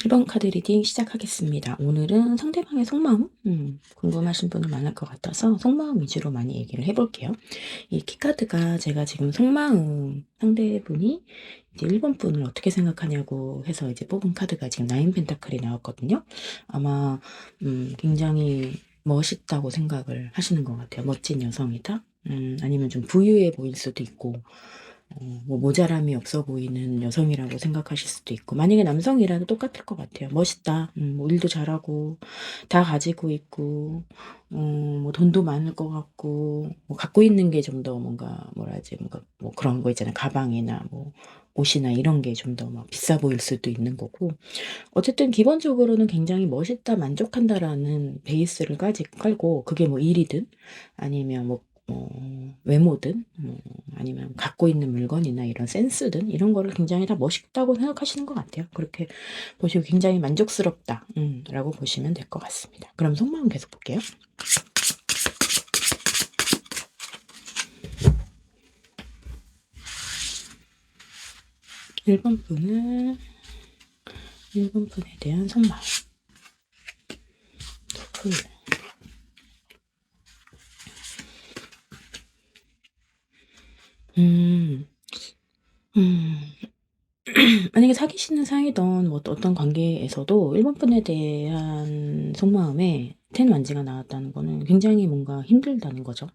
1번 카드 리딩 시작하겠습니다. 오늘은 상대방의 속마음 궁금하신 분은 많을 것 같아서 속마음 위주로 많이 얘기를 해볼게요. 이 키카드가 제가 지금 속마음 상대분이 이제 1번 분을 어떻게 생각하냐고 해서 이제 뽑은 카드가 지금 나인 펜타클이 나왔거든요. 아마 굉장히 멋있다고 생각을 하시는 것 같아요. 멋진 여성이다. 아니면 좀 부유해 보일 수도 있고 뭐 모자람이 없어 보이는 여성이라고 생각하실 수도 있고, 만약에 남성이라도 똑같을 것 같아요. 멋있다. 뭐 일도 잘하고 다 가지고 있고, 뭐 돈도 많을 것 같고, 뭐 갖고 있는 게 좀 더 뭔가 뭐라 하지, 뭔가 뭐 그런 거 있잖아요. 가방이나 뭐 옷이나 이런 게 좀 더 막 비싸 보일 수도 있는 거고. 어쨌든 기본적으로는 굉장히 멋있다, 만족한다라는 베이스를 깔고, 그게 뭐 일이든 아니면 뭐 외모든 아니면 갖고 있는 물건이나 이런 센스든 이런 거를 굉장히 다 멋있다고 생각하시는 것 같아요. 그렇게 보시고 굉장히 만족스럽다 라고 보시면 될 것 같습니다. 그럼 속마음 계속 볼게요. 일번 분은 1번 분에 대한 속마음. 풀. 음, 음. 만약에 사귀시는 사이던 뭐 어떤 관계에서도 1번 분에 대한 속마음에 텐 완지가 나왔다는 거는 굉장히 뭔가 힘들다는 거죠.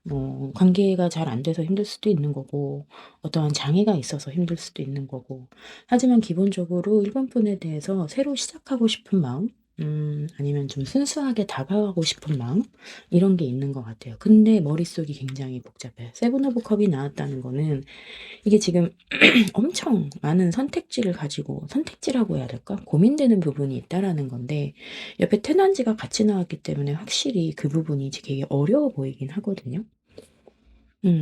뭐 관계가 잘 안 돼서 힘들 수도 있는 거고, 어떠한 장애가 있어서 힘들 수도 있는 거고. 하지만 기본적으로 1번 분에 대해서 새로 시작하고 싶은 마음, 아니면 좀 순수하게 다가가고 싶은 마음, 이런 게 있는 것 같아요. 근데 머릿속이 굉장히 복잡해요. 세븐 오브 컵이 나왔다는 거는 이게 지금 엄청 많은 선택지를 가지고, 선택지라고 해야 될까? 고민되는 부분이 있다라는 건데, 옆에 테넌지가 같이 나왔기 때문에 확실히 그 부분이 되게 어려워 보이긴 하거든요.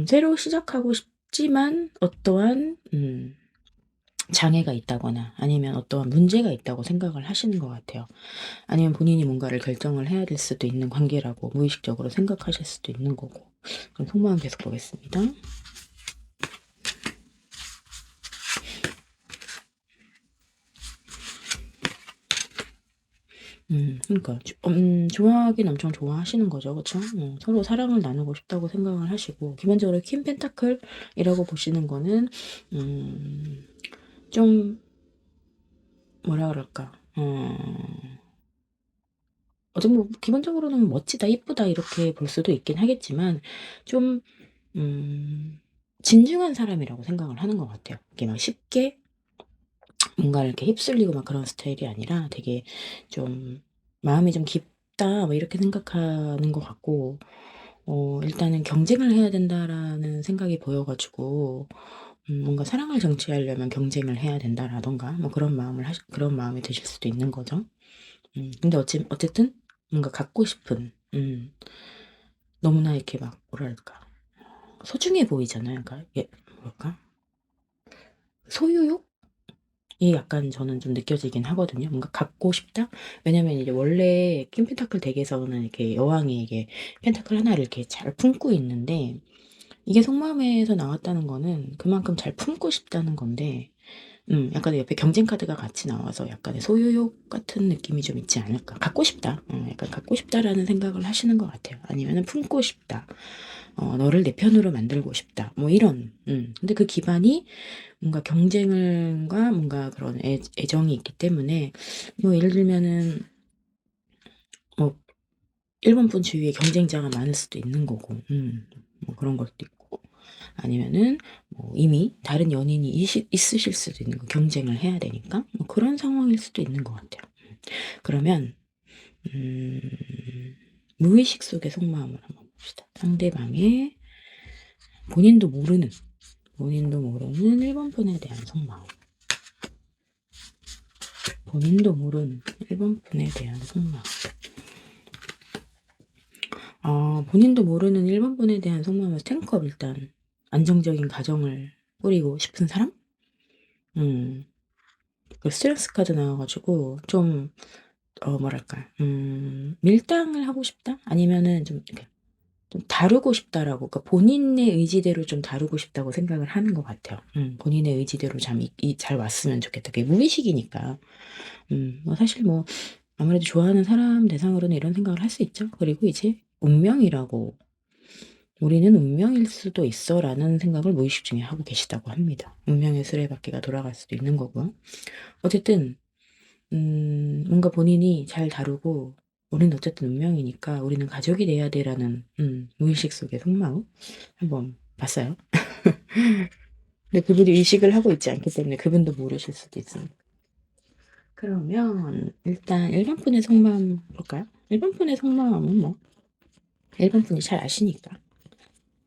새로 시작하고 싶지만 어떠한 장애가 있다거나 아니면 어떠한 문제가 있다고 생각을 하시는 것 같아요. 아니면 본인이 뭔가를 결정을 해야 될 수도 있는 관계라고 무의식적으로 생각하실 수도 있는 거고. 그럼 속마음 계속 보겠습니다. 그러니까 좋아하긴 엄청 좋아하시는 거죠. 그쵸? 서로 사랑을 나누고 싶다고 생각을 하시고, 기본적으로 퀸 펜타클이라고 보시는 거는 좀 뭐라 그럴까? 어떤 뭐 기본적으로는 멋지다, 이쁘다 이렇게 볼 수도 있긴 하겠지만, 좀 진중한 사람이라고 생각을 하는 것 같아요. 이게 막 쉽게 뭔가 이렇게 휩쓸리고 막 그런 스타일이 아니라 되게 좀 마음이 좀 깊다 뭐 이렇게 생각하는 것 같고, 일단은 경쟁을 해야 된다라는 생각이 보여 가지고, 뭔가 사랑을 쟁취하려면 경쟁을 해야 된다라던가 뭐 그런 마음이 드실 수도 있는 거죠. 근데 어쨌든 뭔가 갖고 싶은, 너무나 이렇게 막 뭐랄까 소중해 보이잖아요. 그러니까 이게 뭐랄까 소유욕? 이 약간 저는 좀 느껴지긴 하거든요. 뭔가 갖고 싶다? 왜냐면 이제 원래 퀸 펜타클 덱에서는 이렇게 여왕이 이게 펜타클 하나를 이렇게 잘 품고 있는데, 이게 속마음에서 나왔다는 거는 그만큼 잘 품고 싶다는 건데, 약간 옆에 경쟁 카드가 같이 나와서 약간의 소유욕 같은 느낌이 좀 있지 않을까. 갖고 싶다. 약간 갖고 싶다라는 생각을 하시는 것 같아요. 아니면은 품고 싶다. 너를 내 편으로 만들고 싶다. 뭐 이런. 근데 그 기반이 뭔가 경쟁과 뭔가 그런 애정이 있기 때문에, 뭐 예를 들면은 뭐 1번 분 주위에 경쟁자가 많을 수도 있는 거고, 뭐 그런 것도 있고, 아니면은 뭐 이미 다른 연인이 있으실 수도 있는 거, 경쟁을 해야 되니까 뭐 그런 상황일 수도 있는 것 같아요. 그러면 음, 무의식 속의 속마음을 한번 봅시다. 상대방의 본인도 모르는 1번 분에 대한 속마음. 본인도 모르는 1번 분에 대한 속마음. 본인도 모르는 1번 분에 대한 속마음은 스탠컵, 일단 안정적인 가정을 꾸리고 싶은 사람? 음, 그 스트레스 카드 나와가지고 뭐랄까, 밀당을 하고 싶다? 아니면은 좀 이렇게 좀 다루고 싶다라고, 그러니까 본인의 의지대로 좀 다루고 싶다고 생각을 하는 것 같아요. 본인의 의지대로 잘 왔으면 좋겠다. 그게 무의식이니까. 뭐 사실 뭐 아무래도 좋아하는 사람 대상으로는 이런 생각을 할 수 있죠. 그리고 이제 운명이라고, 우리는 운명일 수도 있어 라는 생각을 무의식 중에 하고 계시다고 합니다. 운명의 수레바퀴가 돌아갈 수도 있는 거고요. 어쨌든 뭔가 본인이 잘 다루고, 우리는 어쨌든 운명이니까 우리는 가족이 돼야 돼라는 무의식 속의 속마음 한번 봤어요. 근데 그분이 의식을 하고 있지 않기 때문에 그분도 모르실 수도 있습니다. 그러면 일단 일반 분의 속마음 볼까요? 일반 분의 속마음은 뭐 일반 분이 잘 아시니까.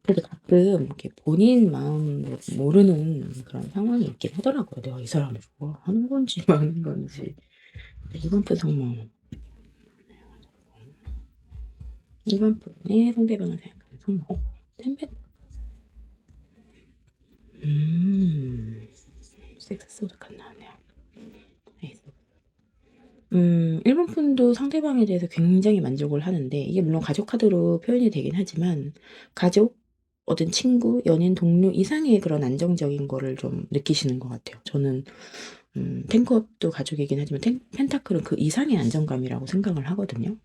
그래도 가끔 이렇게 본인 마음 모르는 그런 상황이 있긴 하더라고요. 내가 이 사람을 좋아하는 건지 마는 건지. 일반 분 속마음. 일반 분의 상대방을 생각하는 속마음. 템페. 섹스 소드가 나왔네요. 일본 분도 상대방에 대해서 굉장히 만족을 하는데, 이게 물론 가족 카드로 표현이 되긴 하지만, 가족, 어떤 친구, 연인, 동료 이상의 그런 안정적인 거를 좀 느끼시는 것 같아요. 저는, 탱크업도 가족이긴 하지만, 펜타클은 그 이상의 안정감이라고 생각을 하거든요.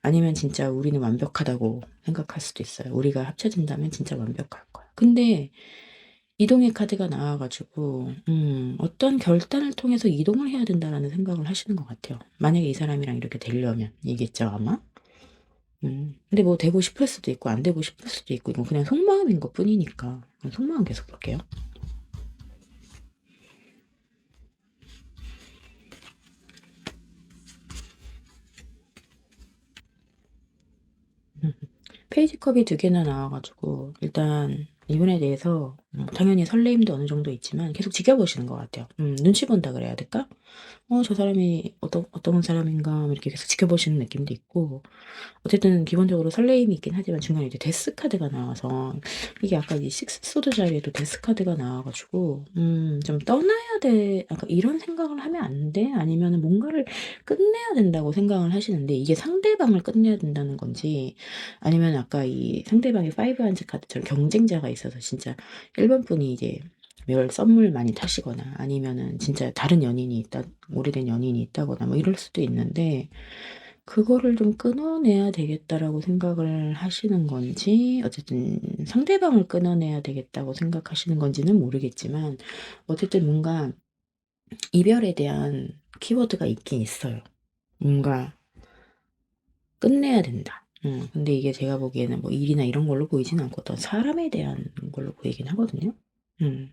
아니면 진짜 우리는 완벽하다고 생각할 수도 있어요. 우리가 합쳐진다면 진짜 완벽할 거야. 근데, 이동의 카드가 나와가지고 어떤 결단을 통해서 이동을 해야 된다라는 생각을 하시는 것 같아요. 만약에 이 사람이랑 이렇게 되려면 이겠죠 아마. 근데 뭐 되고 싶을 수도 있고 안 되고 싶을 수도 있고, 이건 그냥 속마음인 것 뿐이니까 속마음 계속 볼게요. 페이지 컵이 2개나 나와가지고 일단 이분에 대해서 당연히 설레임도 어느 정도 있지만 계속 지켜보시는 것 같아요. 눈치 본다 그래야 될까? 저 사람이 어떤 사람인가 이렇게 계속 지켜보시는 느낌도 있고, 어쨌든 기본적으로 설레임이 있긴 하지만 중간에 이제 데스 카드가 나와서, 이게 아까 이 식스 소드 자리에도 데스 카드가 나와가지고 좀 떠나야 돼, 약간 이런 생각을 하면 안 돼? 아니면은 뭔가를 끝내야 된다고 생각을 하시는데, 이게 상대방을 끝내야 된다는 건지, 아니면 아까 이 상대방이 파이브 한즈 카드처럼 경쟁자가 있어서 진짜 1번 분이 이제 별 썸을 많이 타시거나, 아니면은 진짜 다른 연인이 있다, 오래된 연인이 있다거나 뭐 이럴 수도 있는데, 그거를 좀 끊어내야 되겠다라고 생각을 하시는 건지, 어쨌든 상대방을 끊어내야 되겠다고 생각하시는 건지는 모르겠지만, 어쨌든 뭔가 이별에 대한 키워드가 있긴 있어요. 뭔가 끝내야 된다. 근데 이게 제가 보기에는 뭐 일이나 이런 걸로 보이진 않고 어떤 사람에 대한 걸로 보이긴 하거든요. 음.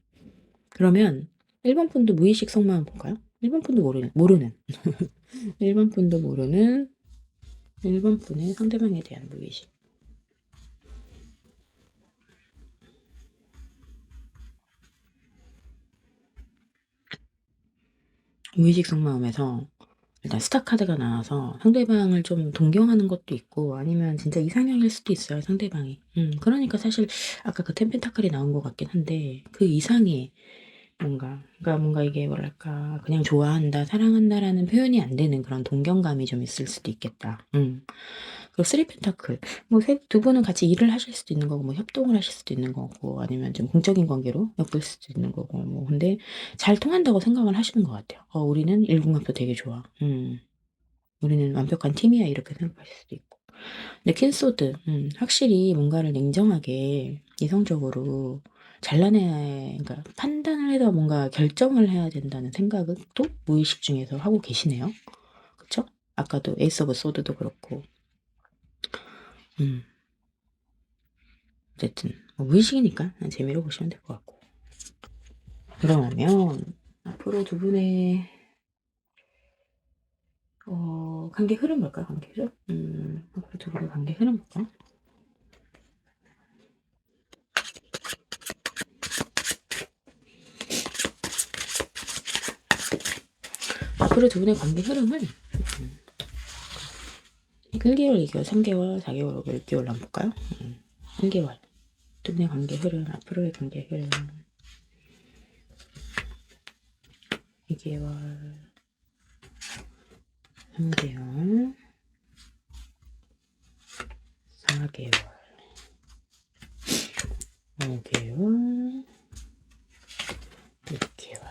그러면 1번 분도 무의식 속마음 볼까요? 1번 분도 모르는 1번 분도 모르는 1번 분의 상대방에 대한 무의식. 무의식 속마음에서 일단 스타 카드가 나와서 상대방을 좀 동경하는 것도 있고, 아니면 진짜 이상형일 수도 있어요, 상대방이. 그러니까 사실 아까 그 템펜타클이 나온 것 같긴 한데, 그 이상의 그러니까 뭔가 이게 뭐랄까, 그냥 좋아한다, 사랑한다라는 표현이 안 되는 그런 동경감이 좀 있을 수도 있겠다. 그리고 쓰리 펜타클, 뭐 두 분은 같이 일을 하실 수도 있는 거고, 뭐 협동을 하실 수도 있는 거고, 아니면 좀 공적인 관계로 엮을 수도 있는 거고, 뭐 근데 잘 통한다고 생각을 하시는 것 같아요. 우리는 일궁합도 되게 좋아. 우리는 완벽한 팀이야, 이렇게 생각하실 수도 있고. 근데 퀸소드, 확실히 뭔가를 냉정하게 이성적으로 잘라내야, 그러니까 판단을 해서 뭔가 결정을 해야 된다는 생각은 또 무의식 중에서 하고 계시네요. 그쵸? 아까도 에이스 오브 소드도 그렇고. 음, 어쨌든 뭐 무의식이니까 그냥 재미로 보시면 될 것 같고. 그러면 앞으로 두 분의 관계 흐름 볼까요? 관계 흐름? 앞으로 두 분의 관계 흐름 볼까요? 앞으로 두 분의 관계 흐름을 1개월, 2개월, 3개월, 4개월, 5개월, 6개월 한번 볼까요? 1개월. 두 분의 관계 흐름, 앞으로의 관계 흐름. 2개월, 3개월, 4개월. 5개월, 6개월.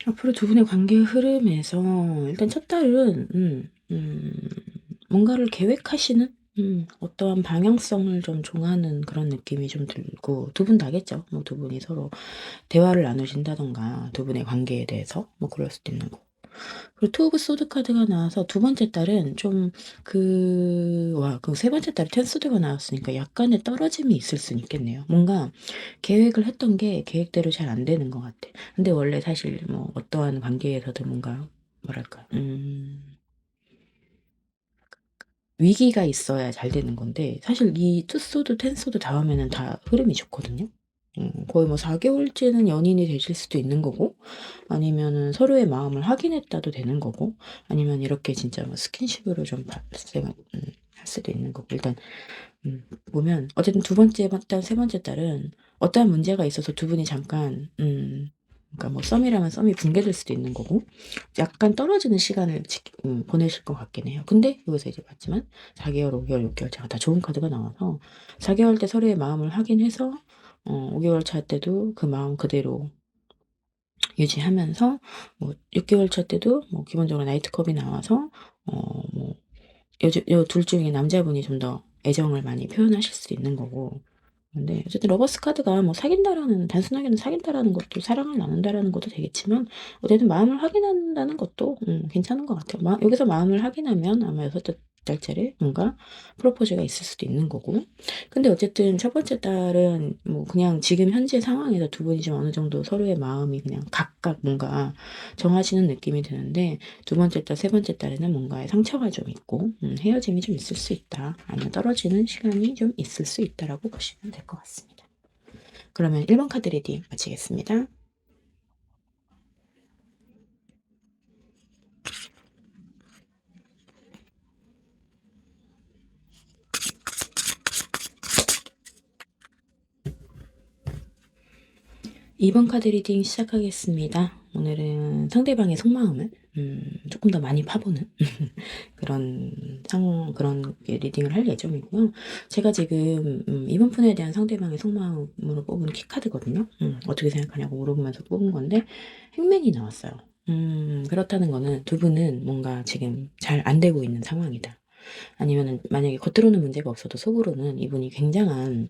앞으로 두 분의 관계 흐름에서 일단 첫 달은 뭔가를 계획하시는 어떠한 방향성을 좀 정하는 그런 느낌이 좀 들고, 두 분 다겠죠. 뭐 두 분이 서로 대화를 나누신다던가 두 분의 관계에 대해서 뭐 그럴 수도 있는 거고. 그리고 투 오브 소드 카드가 나와서 두 번째 달은 좀 그 세 번째 달에 텐스드가 나왔으니까 약간의 떨어짐이 있을 수는 있겠네요. 뭔가 계획을 했던 게 계획대로 잘 안 되는 것 같아. 근데 원래 사실 뭐 어떠한 관계에서도 뭔가 뭐랄까 위기가 있어야 잘 되는 건데, 사실 이 투소드 텐소드 다음에는 다 흐름이 좋거든요. 거의 뭐 4개월째는 연인이 되실 수도 있는 거고, 아니면은 서로의 마음을 확인했다도 되는 거고, 아니면 이렇게 진짜 뭐 스킨십으로 좀 발생을 할 수도 있는 거고. 일단 보면 어쨌든 두 번째 달, 세 번째 달은 어떠한 문제가 있어서 두 분이 잠깐 그러니까 뭐 썸이라면 썸이 붕괴될 수도 있는 거고, 약간 떨어지는 시간을 보내실 것 같긴 해요. 근데 여기서 이제 봤지만 4개월, 5개월, 6개월 차가 다 좋은 카드가 나와서 4개월 때 서로의 마음을 확인해서 5개월 차 때도 그 마음 그대로 유지하면서, 뭐 6개월 차 때도 뭐 기본적으로 나이트컵이 나와서 뭐 요즘 요 둘 중에 남자분이 좀 더 애정을 많이 표현하실 수도 있는 거고. 근데 어쨌든 러버스 카드가 뭐 사귄다라는, 단순하게는 사귄다라는 것도 사랑을 나눈다라는 것도 되겠지만, 어쨌든 마음을 확인한다는 것도 괜찮은 것 같아요. 여기서 마음을 확인하면 아마 여섯 달짜리 뭔가 프로포즈가 있을 수도 있는 거고. 근데 어쨌든 첫 번째 달은 뭐 그냥 지금 현재 상황에서 두 분이 좀 어느 정도 서로의 마음이 그냥 각각 뭔가 정하시는 느낌이 드는데, 두 번째 달, 세 번째 달에는 뭔가의 상처가 좀 있고 헤어짐이 좀 있을 수 있다, 아니면 떨어지는 시간이 좀 있을 수 있다라고 보시면 될 것 같습니다. 그러면 1번 카드 리딩 마치겠습니다. 2번 카드 리딩 시작하겠습니다. 오늘은 상대방의 속마음을 조금 더 많이 파보는 그런 리딩을 할 예정이고요. 제가 지금 이번 분에 대한 상대방의 속마음으로 뽑은 키카드거든요. 어떻게 생각하냐고 물어보면서 뽑은 건데 행맨이 나왔어요. 그렇다는 거는 두 분은 뭔가 지금 잘 안 되고 있는 상황이다. 아니면은 만약에 겉으로는 문제가 없어도 속으로는 이분이 굉장한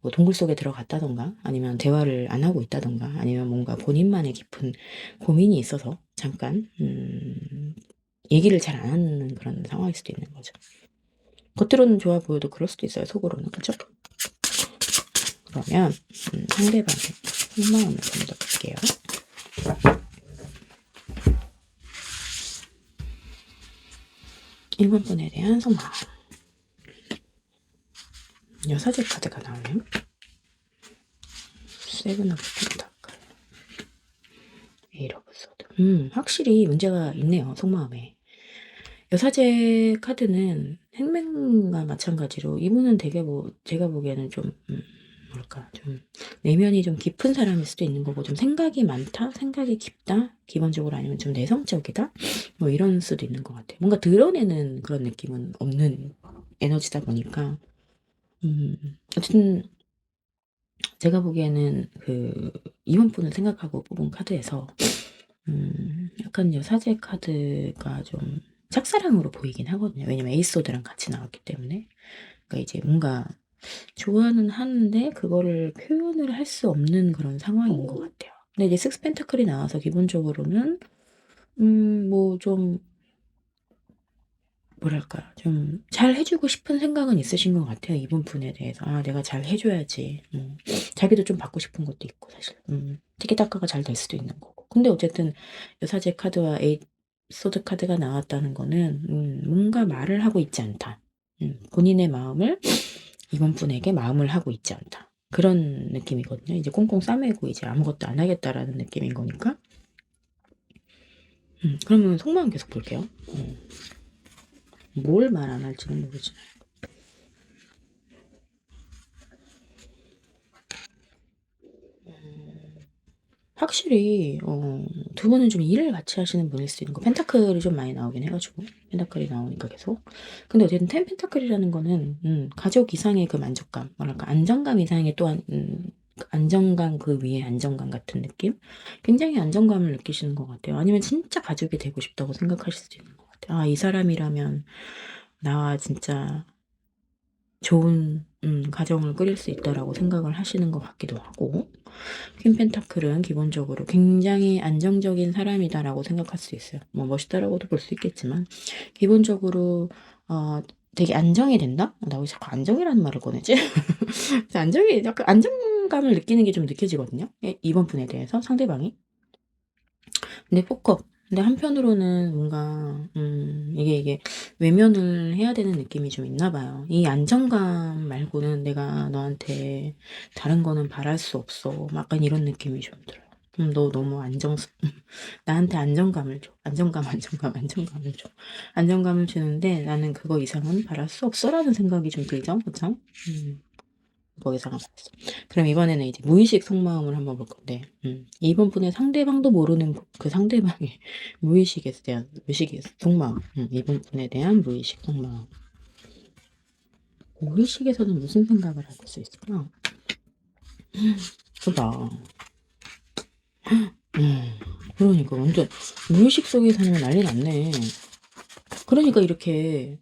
뭐 동굴 속에 들어갔다던가, 아니면 대화를 안 하고 있다던가, 아니면 뭔가 본인만의 깊은 고민이 있어서 잠깐 얘기를 잘 안 하는 그런 상황일 수도 있는 거죠. 겉으로는 좋아 보여도 그럴 수도 있어요, 속으로는. 그렇죠? 그러면 상대방의 속마음을 좀 더 볼게요. 1번 분에 대한 속마음. 여사제 카드가 나오네요. 세븐 오브 펜타클, 에이트 오브 소드. 확실히 문제가 있네요, 속마음에. 여사제 카드는 행맨과 마찬가지로 이분은 되게 뭐 제가 보기에는 좀 뭐랄까, 좀 내면이 좀 깊은 사람일 수도 있는 거고, 좀 생각이 많다, 생각이 깊다, 기본적으로. 아니면 좀 내성적이다, 뭐 이런 수도 있는 것 같아요. 뭔가 드러내는 그런 느낌은 없는 에너지다 보니까. 어쨌든 제가 보기에는 그 이혼분을 생각하고 뽑은 카드에서 약간 여사제 카드가 좀 짝사랑으로 보이긴 하거든요. 왜냐면 에이소드랑 같이 나왔기 때문에. 그러니까 이제 뭔가 좋아는 하는데 그거를 표현을 할 수 없는 그런 상황인 것 같아요. 근데 이제 식스 펜타클이 나와서 기본적으로는 뭐 좀 뭐랄까, 좀 잘 해주고 싶은 생각은 있으신 것 같아요. 이번 분에 대해서. 아, 내가 잘 해줘야지. 자기도 좀 받고 싶은 것도 있고, 사실. 티키타카가 잘 될 수도 있는 거고. 근데 어쨌든 여사제 카드와 에이 소드 카드가 나왔다는 거는 뭔가 말을 하고 있지 않다. 본인의 마음을 이번 분에게 마음을 하고 있지 않다. 그런 느낌이거든요. 이제 꽁꽁 싸매고 이제 아무것도 안 하겠다라는 느낌인 거니까. 그러면 속마음 계속 볼게요. 뭘 말 안 할지는 모르지만. 확실히 두 분은 좀 일을 같이 하시는 분일 수 있는 거. 펜타클이 좀 많이 나오긴 해가지고 펜타클이 나오니까 계속. 근데 어쨌든 텐 펜타클이라는 거는 가족 이상의 그 만족감, 뭐랄까 안정감 이상의 또한 안정감 그 위에 안정감 같은 느낌? 굉장히 안정감을 느끼시는 것 같아요. 아니면 진짜 가족이 되고 싶다고 생각하실 수도 있는 것 같아요. 아, 이 사람이라면 나와 진짜 좋은 가정을 꾸릴 수 있다라고 생각을 하시는 것 같기도 하고, 퀸 펜타클은 기본적으로 굉장히 안정적인 사람이다라고 생각할 수 있어요. 뭐 멋있다라고도 볼 수 있겠지만 기본적으로 되게 안정이 된다? 나 왜 자꾸 안정이라는 말을 꺼내지? 안정이 약간 안정감을 느끼는 게 좀 느껴지거든요. 이번 분에 대해서 상대방이. 근데 포커. 근데 한편으로는 뭔가 이게 외면을 해야 되는 느낌이 좀 있나 봐요. 이 안정감 말고는 내가 너한테 다른 거는 바랄 수 없어. 약간 이런 느낌이 좀 들어요. 너 너무 나한테 안정감을 줘. 안정감을 줘. 안정감을 주는데 나는 그거 이상은 바랄 수 없어라는 생각이 좀 들죠. 그쵸? 거기서 봤어. 그럼 이번에는 이제 무의식 속마음을 한번 볼 건데, 이번 분의 상대방도 모르는 그 상대방의 무의식의 속마음, 이번 분에 대한 무의식 속마음. 무의식에서는 무슨 생각을 할 수 있을까? 그봐. 그러니까 완전 무의식 속에 사는 난리 났네. 그러니까 이렇게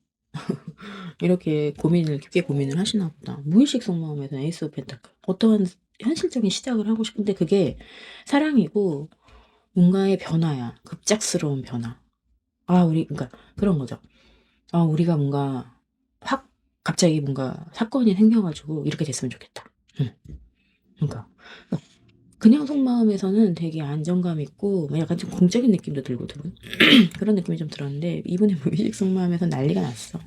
깊게 고민을 하시나 보다. 무의식 속마음에서는 에이스 오브 펜타클. 어떠한 현실적인 시작을 하고 싶은데 그게 사랑이고 뭔가의 변화야. 급작스러운 변화. 그러니까 그런 거죠. 우리가 뭔가 확 갑자기 뭔가 사건이 생겨가지고 이렇게 됐으면 좋겠다. 응. 그러니까 그냥 속마음에서는 되게 안정감 있고 약간 좀 공적인 느낌도 들고 그런 느낌이 좀 들었는데 이분의 무의식 속마음에서 난리가 났어.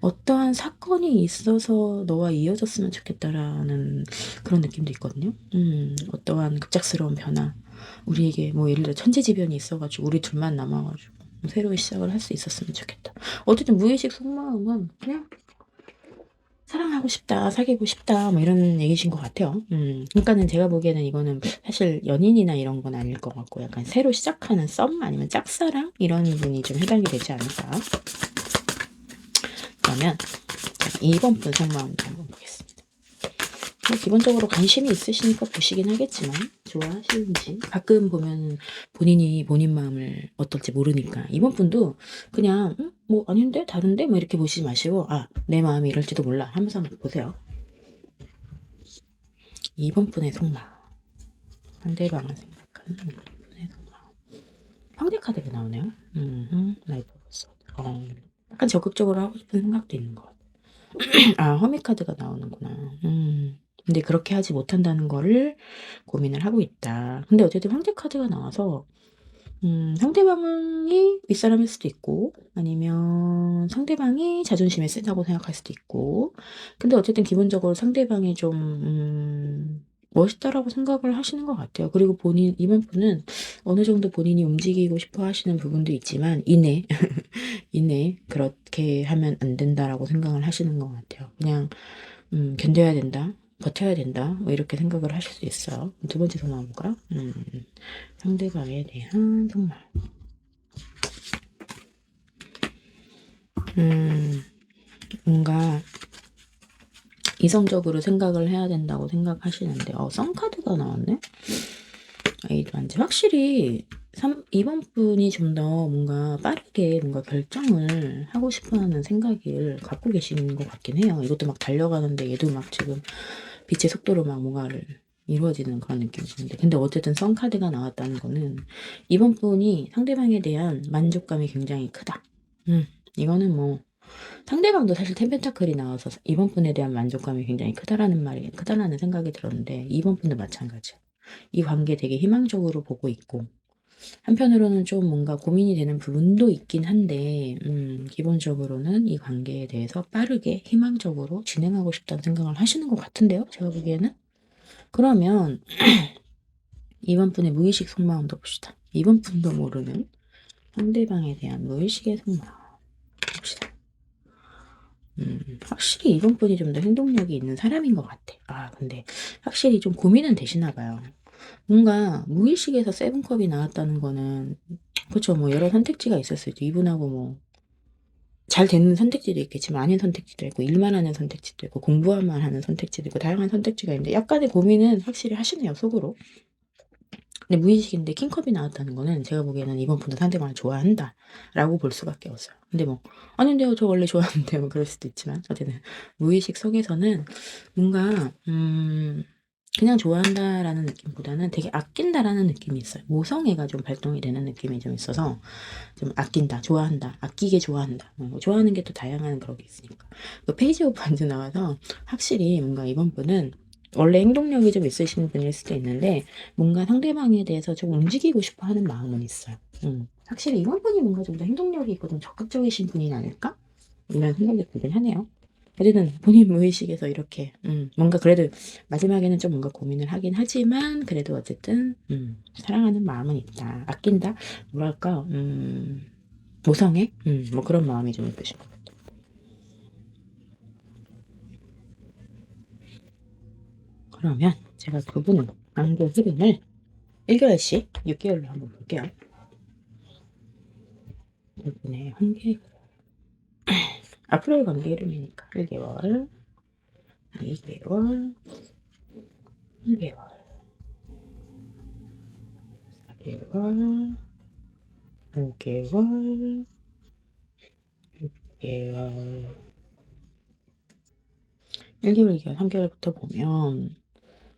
어떠한 사건이 있어서 너와 이어졌으면 좋겠다라는 그런 느낌도 있거든요. 어떠한 급작스러운 변화. 우리에게 뭐 예를 들어 천재지변이 있어가지고 우리 둘만 남아가지고 새로운 시작을 할 수 있었으면 좋겠다. 어쨌든 무의식 속마음은 그냥 사랑하고 싶다, 사귀고 싶다, 뭐 이런 얘기신 것 같아요. 그러니까는 제가 보기에는 이거는 사실 연인이나 이런 건 아닐 것 같고 약간 새로 시작하는 썸 아니면 짝사랑 이런 분이 좀 해당이 되지 않을까. 그러면 2번 분 속마음도 한번 보겠습니다. 기본적으로 관심이 있으시니까 보시긴 하겠지만 좋아하시는지 가끔 보면 본인이 본인 마음을 어떨지 모르니까 이번 분도 그냥 뭐 아닌데 다른데 뭐 이렇게 보시지 마시고 내 마음이 이럴지도 몰라 하면서 한번 보세요. 2번 분의 속마음, 상대방을 생각하는 2번 분의 속마음. 황제 카드가 나오네요. 라이프 약간 적극적으로 하고 싶은 생각도 있는 것 같아요. 허미 카드가 나오는구나. 근데 그렇게 하지 못한다는 거를 고민을 하고 있다. 근데 어쨌든 황제 카드가 나와서 상대방이 윗사람일 수도 있고 아니면 상대방이 자존심이 세다고 생각할 수도 있고 근데 어쨌든 기본적으로 상대방이 좀 멋있다라고 생각을 하시는 것 같아요. 그리고 이번 분은 어느 정도 본인이 움직이고 싶어 하시는 부분도 있지만 이내 그렇게 하면 안 된다라고 생각을 하시는 것 같아요. 그냥 견뎌야 된다. 버텨야 된다. 뭐 이렇게 생각을 하실 수 있어요. 두 번째 속마음 볼까요? 상대방에 대한 속마음. 뭔가 이성적으로 생각을 해야 된다고 생각하시는데 썬카드가 나왔네? 확실히 2번 분이 좀 더 뭔가 빠르게 뭔가 결정을 하고 싶어하는 생각을 갖고 계시는 것 같긴 해요. 이것도 막 달려가는데 얘도 막 지금 빛의 속도로 막 뭔가를 이루어지는 그런 느낌인데 근데 어쨌든 썬카드가 나왔다는 거는 이번 분이 상대방에 대한 만족감이 굉장히 크다. 이거는 뭐 상대방도 사실 템펜타클이 나와서 이번 분에 대한 만족감이 굉장히 크다라는 생각이 들었는데 이번 분도 마찬가지야. 이 관계 되게 희망적으로 보고 있고 한편으로는 좀 뭔가 고민이 되는 부분도 있긴 한데 기본적으로는 이 관계에 대해서 빠르게 희망적으로 진행하고 싶다는 생각을 하시는 것 같은데요. 제가 보기에는. 그러면 이번 분의 무의식 속마음도 봅시다. 이번 분도 모르는 상대방에 대한 무의식의 속마음 봅시다. 확실히 이번 분이 좀 더 행동력이 있는 사람인 것 같아. 근데 확실히 좀 고민은 되시나 봐요. 뭔가 무의식에서 세븐컵이 나왔다는 거는 그쵸. 뭐 여러 선택지가 있을 수 있죠. 이분하고 뭐 잘 되는 선택지도 있겠지만 아닌 선택지도 있고 일만 하는 선택지도 있고 공부만 하는 선택지도 있고 다양한 선택지가 있는데 약간의 고민은 확실히 하시네요, 속으로. 근데 무의식인데 킹컵이 나왔다는 거는 제가 보기에는 이번 분도 상대방을 좋아한다라고 볼 수밖에 없어요. 근데 뭐 아닌데요, 저 원래 좋아하는데요, 뭐 그럴 수도 있지만 어쨌든 무의식 속에서는 뭔가 그냥 좋아한다라는 느낌보다는 되게 아낀다라는 느낌이 있어요. 모성애가 좀 발동이 되는 느낌이 좀 있어서 좀 아낀다, 좋아한다, 아끼게 좋아한다. 좋아하는 게 또 다양한 그런 게 있으니까. 그 페이지 오브 반즈 나와서 확실히 뭔가 이번 분은 원래 행동력이 좀 있으신 분일 수도 있는데 뭔가 상대방에 대해서 좀 움직이고 싶어 하는 마음은 있어요. 확실히 이번 분이 뭔가 좀 더 행동력이 있고 좀 적극적이신 분이 아닐까? 이런 생각이 들긴 하네요. 어쨌든 본인 무의식에서 이렇게 뭔가 그래도 마지막에는 좀 뭔가 고민을 하긴 하지만 그래도 어쨌든 사랑하는 마음은 있다. 아낀다. 뭐랄까 모성애? 뭐 그런 마음이 좀 있으신 것 같아요. 그러면 제가 그분의 관계 흐름을 1개월씩 6개월로 한번 볼게요. 그분의 관계 앞으로의 관계 흐름이니까 1개월, 2개월, 3개월, 4개월, 5개월, 6개월, 1개월, 2개월, 3개월부터 보면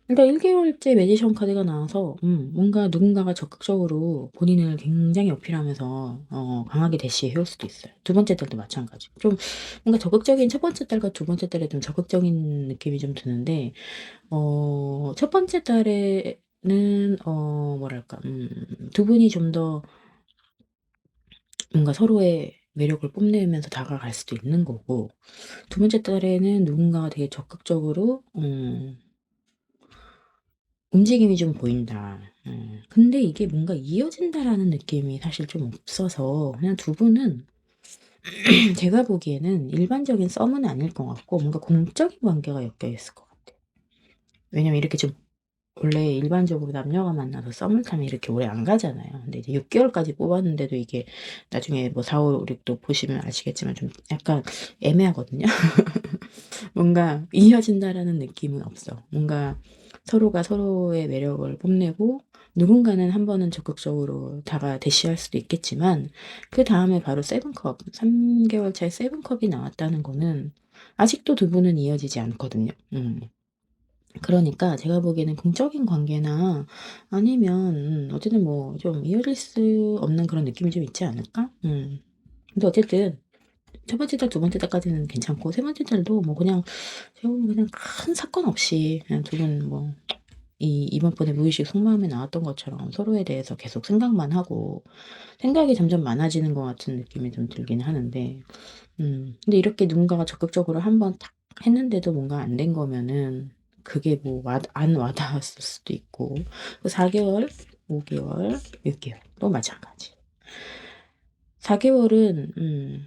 일단 1개월째 매지션 카드가 나와서 뭔가 누군가가 적극적으로 본인을 굉장히 어필하면서 강하게 대시해올 수도 있어요. 두 번째 달도 마찬가지. 좀 뭔가 적극적인 첫 번째 달과 두 번째 달에 좀 적극적인 느낌이 좀 드는데 첫 번째 달에는 뭐랄까 두 분이 좀 더 뭔가 서로의 매력을 뽐내면서 다가갈 수도 있는 거고 두 번째 달에는 누군가가 되게 적극적으로 움직임이 좀 보인다. 근데 이게 뭔가 이어진다라는 느낌이 사실 좀 없어서 그냥 두 분은 제가 보기에는 일반적인 썸은 아닐 것 같고 뭔가 공적인 관계가 엮여 있을 것 같아요. 왜냐면 이렇게 좀 원래 일반적으로 남녀가 만나서 썸을 타면 이렇게 오래 안 가잖아요. 근데 이제 6개월까지 뽑았는데도 이게 나중에 뭐 4, 5, 6도 보시면 아시겠지만 좀 약간 애매하거든요. 뭔가 이어진다라는 느낌은 없어. 뭔가 서로가 서로의 매력을 뽐내고 누군가는 한 번은 적극적으로 대시할 수도 있겠지만 그 다음에 바로 세븐컵, 3개월 차에 세븐컵이 나왔다는 거는 아직도 두 분은 이어지지 않거든요. 그러니까 제가 보기에는 공적인 관계나 아니면 어쨌든 뭐 좀 이어질 수 없는 그런 느낌이 좀 있지 않을까? 근데 어쨌든 첫 번째 달, 두 번째 달까지는 괜찮고 세 번째 달도 뭐 그냥 제가 보면 그냥 큰 사건 없이 그냥 두 분 뭐 이번 번에 무의식 속마음에 나왔던 것처럼 서로에 대해서 계속 생각만 하고 생각이 점점 많아지는 것 같은 느낌이 좀 들긴 하는데 근데 이렇게 누군가가 적극적으로 한번 탁 했는데도 뭔가 안 된 거면은 그게 뭐 안 와닿았을 수도 있고 그 4개월, 5개월, 6개월 또 마찬가지. 4개월은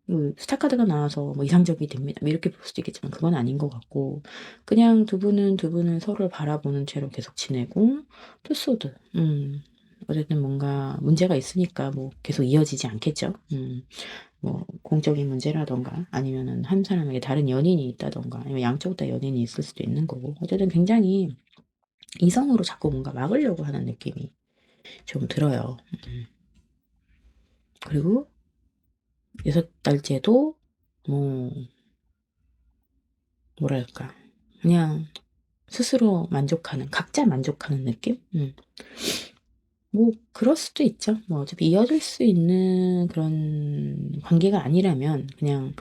뭐 스타카드가 나와서 뭐 이상적이 됩니다. 뭐 이렇게 볼 수도 있겠지만 그건 아닌 것 같고 그냥 두 분은 서로를 바라보는 채로 계속 지내고 투소드 어쨌든 뭔가 문제가 있으니까 뭐 계속 이어지지 않겠죠. 뭐 공적인 문제라던가 아니면은 한 사람에게 다른 연인이 있다던가 아니면 양쪽 다 연인이 있을 수도 있는 거고 어쨌든 굉장히 이성으로 자꾸 뭔가 막으려고 하는 느낌이 좀 들어요. 그리고 6달째도 뭐 뭐랄까 그냥 스스로 만족하는 각자 만족하는 느낌? 뭐 그럴 수도 있죠. 뭐 어차피 이어질 수 있는 그런 관계가 아니라면 그냥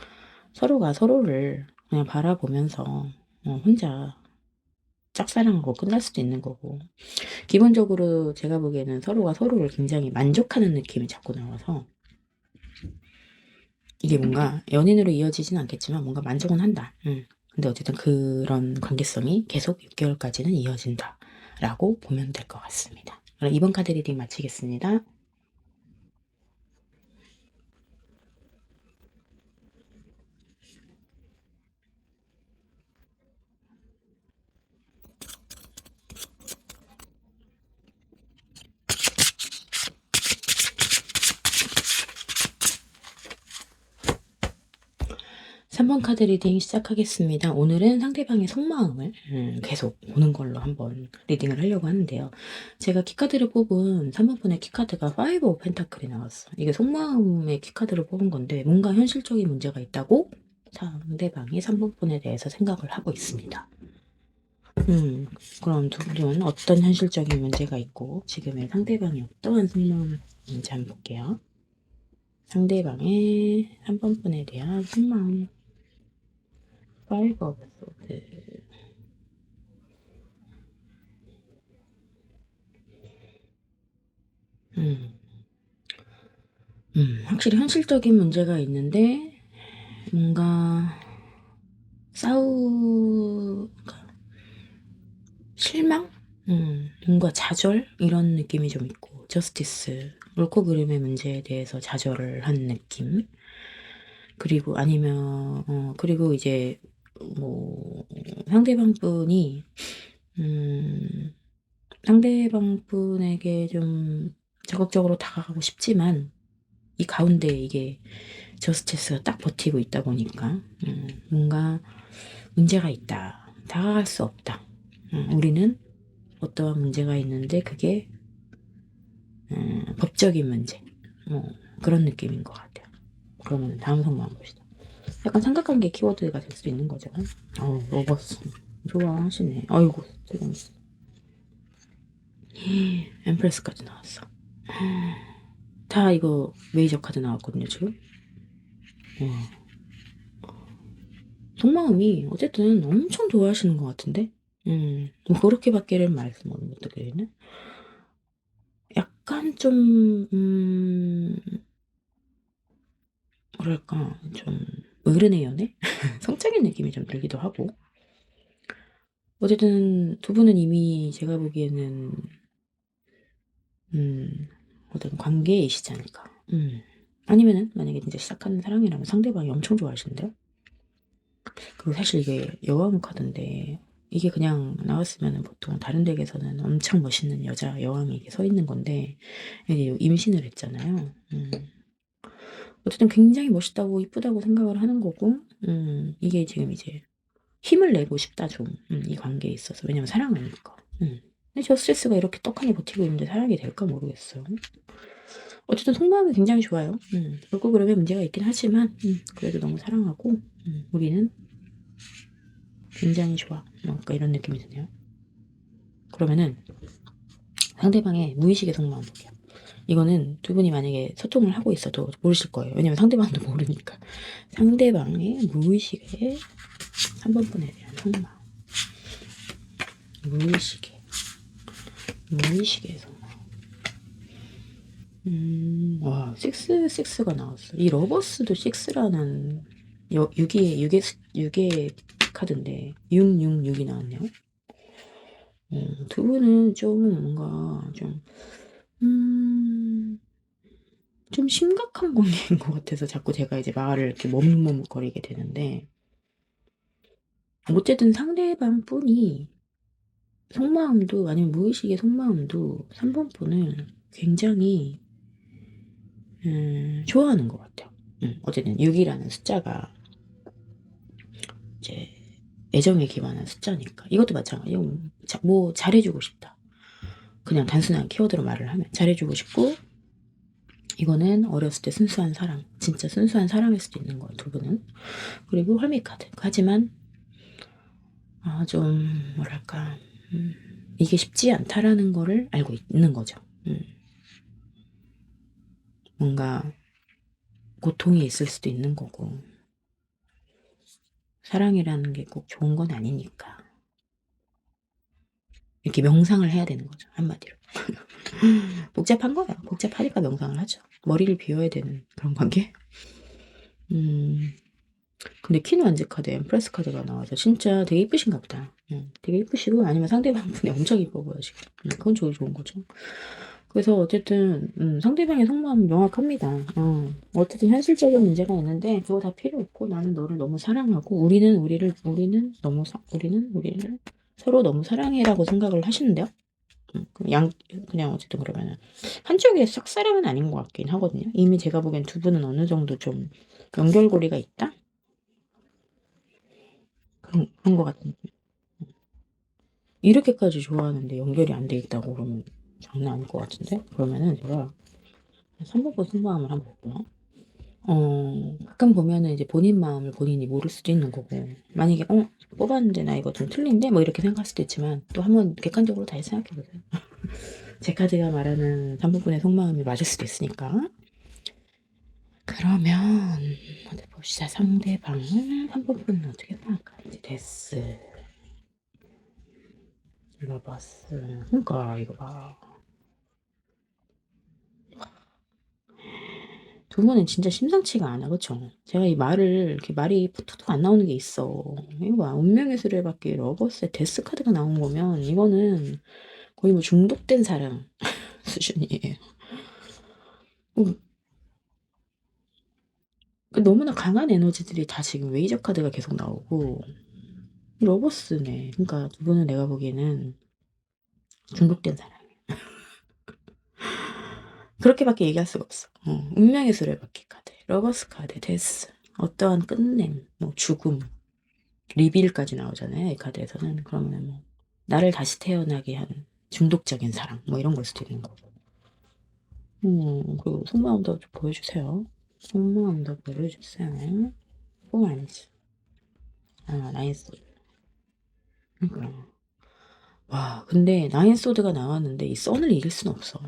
서로가 서로를 그냥 바라보면서 혼자 짝사랑하고 끝날 수도 있는 거고 기본적으로 제가 보기에는 서로가 서로를 굉장히 만족하는 느낌이 자꾸 나와서 이게 뭔가 연인으로 이어지진 않겠지만 뭔가 만족은 한다. 근데 어쨌든 그런 관계성이 계속 6개월까지는 이어진다라고 보면 될 것 같습니다. 그럼 이번 카드 리딩 마치겠습니다. 3번 카드 리딩 시작하겠습니다. 오늘은 상대방의 속마음을 계속 보는 걸로 한번 리딩을 하려고 하는데요. 제가 키카드를 뽑은 3번 분의 키카드가 5 오브 펜타클이 나왔어. 이게 속마음의 키카드를 뽑은 건데 뭔가 현실적인 문제가 있다고 상대방이 3번 분에 대해서 생각을 하고 있습니다. 그럼 두 분은 어떤 현실적인 문제가 있고 지금의 상대방이 어떠한 속마음인지 한번 볼게요. 상대방의 3번 분에 대한 속마음. 5 오브 소드. 확실히 현실적인 문제가 있는데 뭔가 실망? 뭔가 좌절? 이런 느낌이 좀 있고 저스티스, 옳고 그름의 문제에 대해서 좌절을 한 느낌. 그리고 아니면 그리고 이제 뭐 상대방 분에게 좀 적극적으로 다가가고 싶지만 이 가운데 이게 저스티스가 딱 버티고 있다 보니까 뭔가 문제가 있다. 다가갈 수 없다. 우리는 어떠한 문제가 있는데 그게 법적인 문제. 그런 느낌인 것 같아요. 그러면 다음 성만 봅시다. 약간 삼각관계 키워드가 될 수 있는 거죠. 로버스. 좋아하시네. 아이고, 지금 엠프레스까지 나왔어. 다 이거 메이저 카드 나왔거든요, 지금. 속마음이 어쨌든 엄청 좋아하시는 것 같은데? 뭐 그렇게밖에는 말씀 못 드리네. 약간 좀, 뭐랄까, 좀, 어른의 연애? 성적인 느낌이 좀 들기도 하고. 어쨌든 두 분은 이미 제가 보기에는, 어떤 관계이시지 않을까. 아니면은, 만약에 진짜 시작하는 사랑이라면 상대방이 엄청 좋아하시는데요? 그리고 사실 이게 여왕 카드인데 이게 그냥 나왔으면 보통 다른 덱에서는 엄청 멋있는 여자 여왕이 이렇게 서 있는 건데 이게 임신을 했잖아요. 어쨌든 굉장히 멋있다고 이쁘다고 생각을 하는 거고 이게 지금 이제 힘을 내고 싶다 좀 이 관계에 있어서 왜냐면 사랑하니까. 근데 저스티스가 이렇게 떡하니 버티고 있는데 사랑이 될까 모르겠어요. 어쨌든 속마음이 굉장히 좋아요. 그렇고 그러면 문제가 있긴 하지만 그래도 너무 사랑하고 우리는 굉장히 좋아. 뭔가 이런 느낌이 드네요. 그러면은 상대방의 무의식의 속마음 볼게요. 이거는 두 분이 만약에 소통을 하고 있어도 모르실 거예요. 왜냐면 상대방도 모르니까. 상대방의 무의식의 3번분에 대한 속마음. 무의식의 속마음. 와, 6가 나왔어. 이 러버스도 6라는 6의 카드인데 666이 나왔네요. 두 분은 좀 뭔가 좀 심각한 관계인 것 같아서 자꾸 제가 이제 말을 이렇게 머뭇머뭇거리게 되는데, 어쨌든 상대방 분이 속마음도, 아니면 무의식의 속마음도 3번 분을 굉장히, 좋아하는 것 같아요. 어쨌든 6이라는 숫자가 이제 애정에 기반한 숫자니까. 이것도 마찬가지예요. 뭐 잘해주고 싶다. 그냥 단순한 키워드로 말을 하면 잘해주고 싶고, 이거는 어렸을 때 순수한 사랑, 진짜 순수한 사랑일 수도 있는 거예요, 두 분은. 그리고 헐미카드. 하지만 좀 뭐랄까 이게 쉽지 않다라는 거를 알고 있는 거죠. 뭔가 고통이 있을 수도 있는 거고 사랑이라는 게 꼭 좋은 건 아니니까 이렇게 명상을 해야 되는 거죠. 한마디로. 복잡한 거예요. 복잡하니까 명상을 하죠. 머리를 비워야 되는 그런 관계. 근데 퀸 완즈 카드, 엠프레스 카드가 나와서 진짜 되게 이쁘신가 보다. 되게 이쁘시고 아니면 상대방 분이 엄청 이뻐 보여 지금. 그건 좋은 거죠. 그래서 어쨌든 상대방의 속마음은 명확합니다. 어쨌든 현실적인 문제가 있는데 그거 다 필요 없고 나는 너를 너무 사랑하고 우리를 서로 너무 사랑해라고 생각을 하시는데요. 그냥 어쨌든 그러면은 한쪽에 싹사랑은 아닌 것 같긴 하거든요. 이미 제가 보기엔 두 분은 어느 정도 좀 연결고리가 있다. 그런 것 같은데. 이렇게까지 좋아하는데 연결이 안 돼 있다고 그러면 장난 아닐 것 같은데? 그러면은 제가 3번번 속마음을 한번 볼게요. 가끔 보면은 이제 본인 마음을 본인이 모를 수도 있는 거고, 만약에, 뽑았는데 나 이거 좀 틀린데? 뭐 이렇게 생각할 수도 있지만, 또 한번 객관적으로 다시 생각해보세요. 제 카드가 말하는 3번분의 속마음이 맞을 수도 있으니까. 그러면, 어디 봅시다. 상대방을 3번분은 어떻게 생각하는지. 데스. 러버스. 그러니까, 이거 봐. 두 분은 진짜 심상치가 않아, 그쵸? 제가 이 말을, 이렇게 말이 툭툭 안 나오는 게 있어. 이거 봐. 운명의 수레바퀴 러버스의 데스 카드가 나온 거면, 이거는 거의 뭐 중독된 사랑 수준이에요. 음, 너무나 강한 에너지들이 다 지금 웨이저 카드가 계속 나오고, 러버스네. 그러니까 두 분은 내가 보기에는 중독된 사랑. 그렇게밖에 얘기할 수가 없어. 운명의 수레바퀴 카드, 러버스 카드, 데스. 어떠한 끝냄, 뭐 죽음, 리빌까지 나오잖아요. 이 카드에서는. 그러면 뭐 나를 다시 태어나게 한 중독적인 사랑 뭐 이런 걸 수도 있는 거고. 그 속마음도 좀 보여주세요. 속마음도 보여주세요. 포마인즈. 나인스. 그러니까. 와, 근데 나인소드가 나왔는데 이 썬을 이길 수는 없어.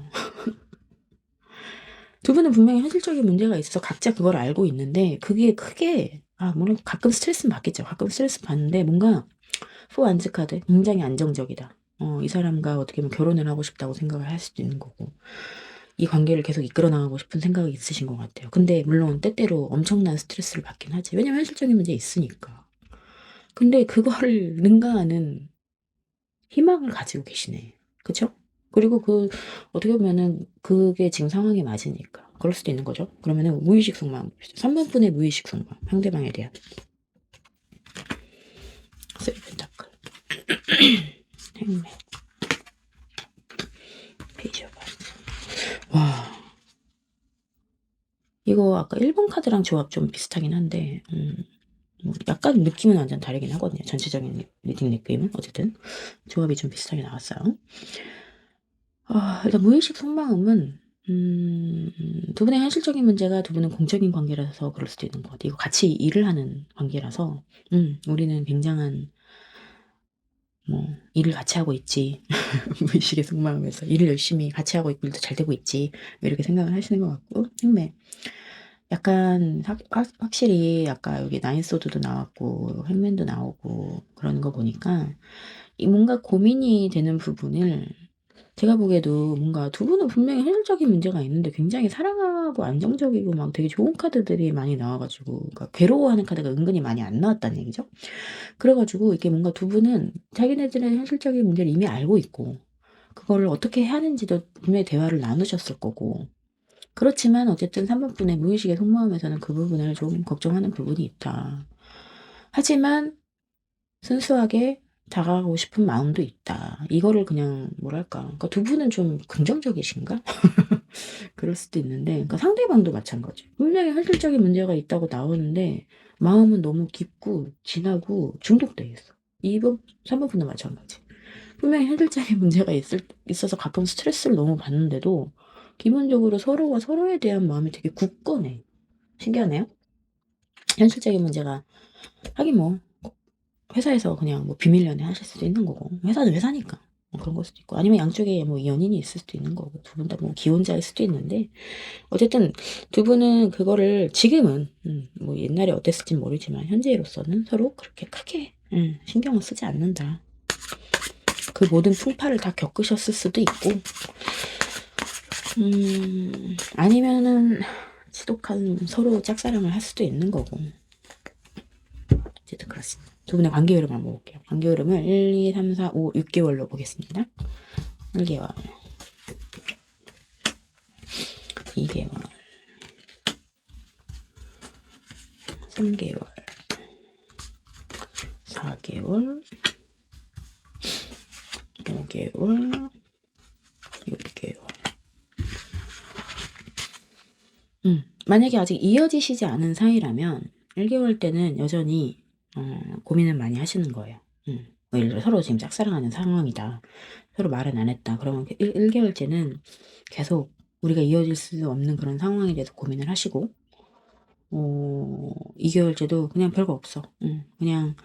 두 분은 분명히 현실적인 문제가 있어서 각자 그걸 알고 있는데 그게 크게 물론 가끔 스트레스는 받겠죠. 가끔 스트레스 받는데 뭔가 포안즈 카드 굉장히 안정적이다. 이 사람과 어떻게 보면 결혼을 하고 싶다고 생각을 할 수도 있는 거고 이 관계를 계속 이끌어 나가고 싶은 생각이 있으신 것 같아요. 근데 물론 때때로 엄청난 스트레스를 받긴 하지. 왜냐면 현실적인 문제 있으니까. 근데 그거를 능가하는 희망을 가지고 계시네. 그쵸? 그리고 어떻게 보면은 그게 지금 상황에 맞으니까. 그럴 수도 있는 거죠. 그러면은 무의식 속마음 봅시다. 3번분의 무의식 속마음. 상대방에 대한. 쓰리 펜타클. 행맨. 페이지 오브 와. 이거 아까 1번 카드랑 조합 좀 비슷하긴 한데, 뭐 약간 느낌은 완전 다르긴 하거든요. 전체적인 리딩 느낌은. 어쨌든. 조합이 좀 비슷하게 나왔어요. 일단 무의식 속마음은 두 분의 현실적인 문제가 두 분은 공적인 관계라서 그럴 수도 있는 것 같아요. 이거 같이 일을 하는 관계라서 우리는 굉장한 뭐 일을 같이 하고 있지. 무의식의 속마음에서 일을 열심히 같이 하고 있고 일도 잘 되고 있지. 뭐 이렇게 생각을 하시는 것 같고 행매 약간 확실히 아까 여기 나인소드도 나왔고 행맨도 나오고 그러는 거 보니까 이 뭔가 고민이 되는 부분을 제가 보기에도 뭔가 두 분은 분명히 현실적인 문제가 있는데 굉장히 사랑하고 안정적이고 막 되게 좋은 카드들이 많이 나와가지고 그러니까 괴로워하는 카드가 은근히 많이 안 나왔다는 얘기죠. 그래가지고 이게 뭔가 두 분은 자기네들의 현실적인 문제를 이미 알고 있고 그거를 어떻게 해야 하는지도 분명히 대화를 나누셨을 거고 그렇지만 어쨌든 3번분의 무의식의 속마음에서는 그 부분을 좀 걱정하는 부분이 있다. 하지만 순수하게 다가가고 싶은 마음도 있다. 이거를 그냥 뭐랄까. 그러니까 두 분은 좀 긍정적이신가? 그럴 수도 있는데, 그러니까 상대방도 마찬가지. 분명히 현실적인 문제가 있다고 나오는데, 마음은 너무 깊고, 진하고, 중독돼 있어. 2번, 3번 분도 마찬가지. 분명히 현실적인 문제가 있어서 가끔 스트레스를 너무 받는데도, 기본적으로 서로가 서로에 대한 마음이 되게 굳건해. 신기하네요. 현실적인 문제가, 하긴 뭐, 회사에서 그냥 뭐 비밀 연애 하실 수도 있는 거고 회사는 회사니까 뭐 그런 걸 수도 있고 아니면 양쪽에 뭐 연인이 있을 수도 있는 거고 두 분 다 뭐 기혼자일 수도 있는데 어쨌든 두 분은 그거를 지금은 뭐 옛날에 어땠을진 모르지만 현재로서는 서로 그렇게 크게 신경을 쓰지 않는다. 그 모든 풍파를 다 겪으셨을 수도 있고 아니면은 지독한 서로 짝사랑을 할 수도 있는 거고 어쨌든 그렇습니다. 두 분의 관계 흐름 한번 볼게요. 관계 흐름을 1, 2, 3, 4, 5, 6개월로 보겠습니다. 1개월, 2개월, 3개월, 4개월, 5개월, 6개월. 만약에 아직 이어지시지 않은 사이라면 1개월 때는 여전히 고민을 많이 하시는 거예요. 뭐 예를 들어 서로 지금 짝사랑하는 상황이다. 서로 말은 안 했다. 그러면 1개월째는 계속 우리가 이어질 수 없는 그런 상황에 대해서 고민을 하시고, 2개월째도 그냥 별거 없어. 그냥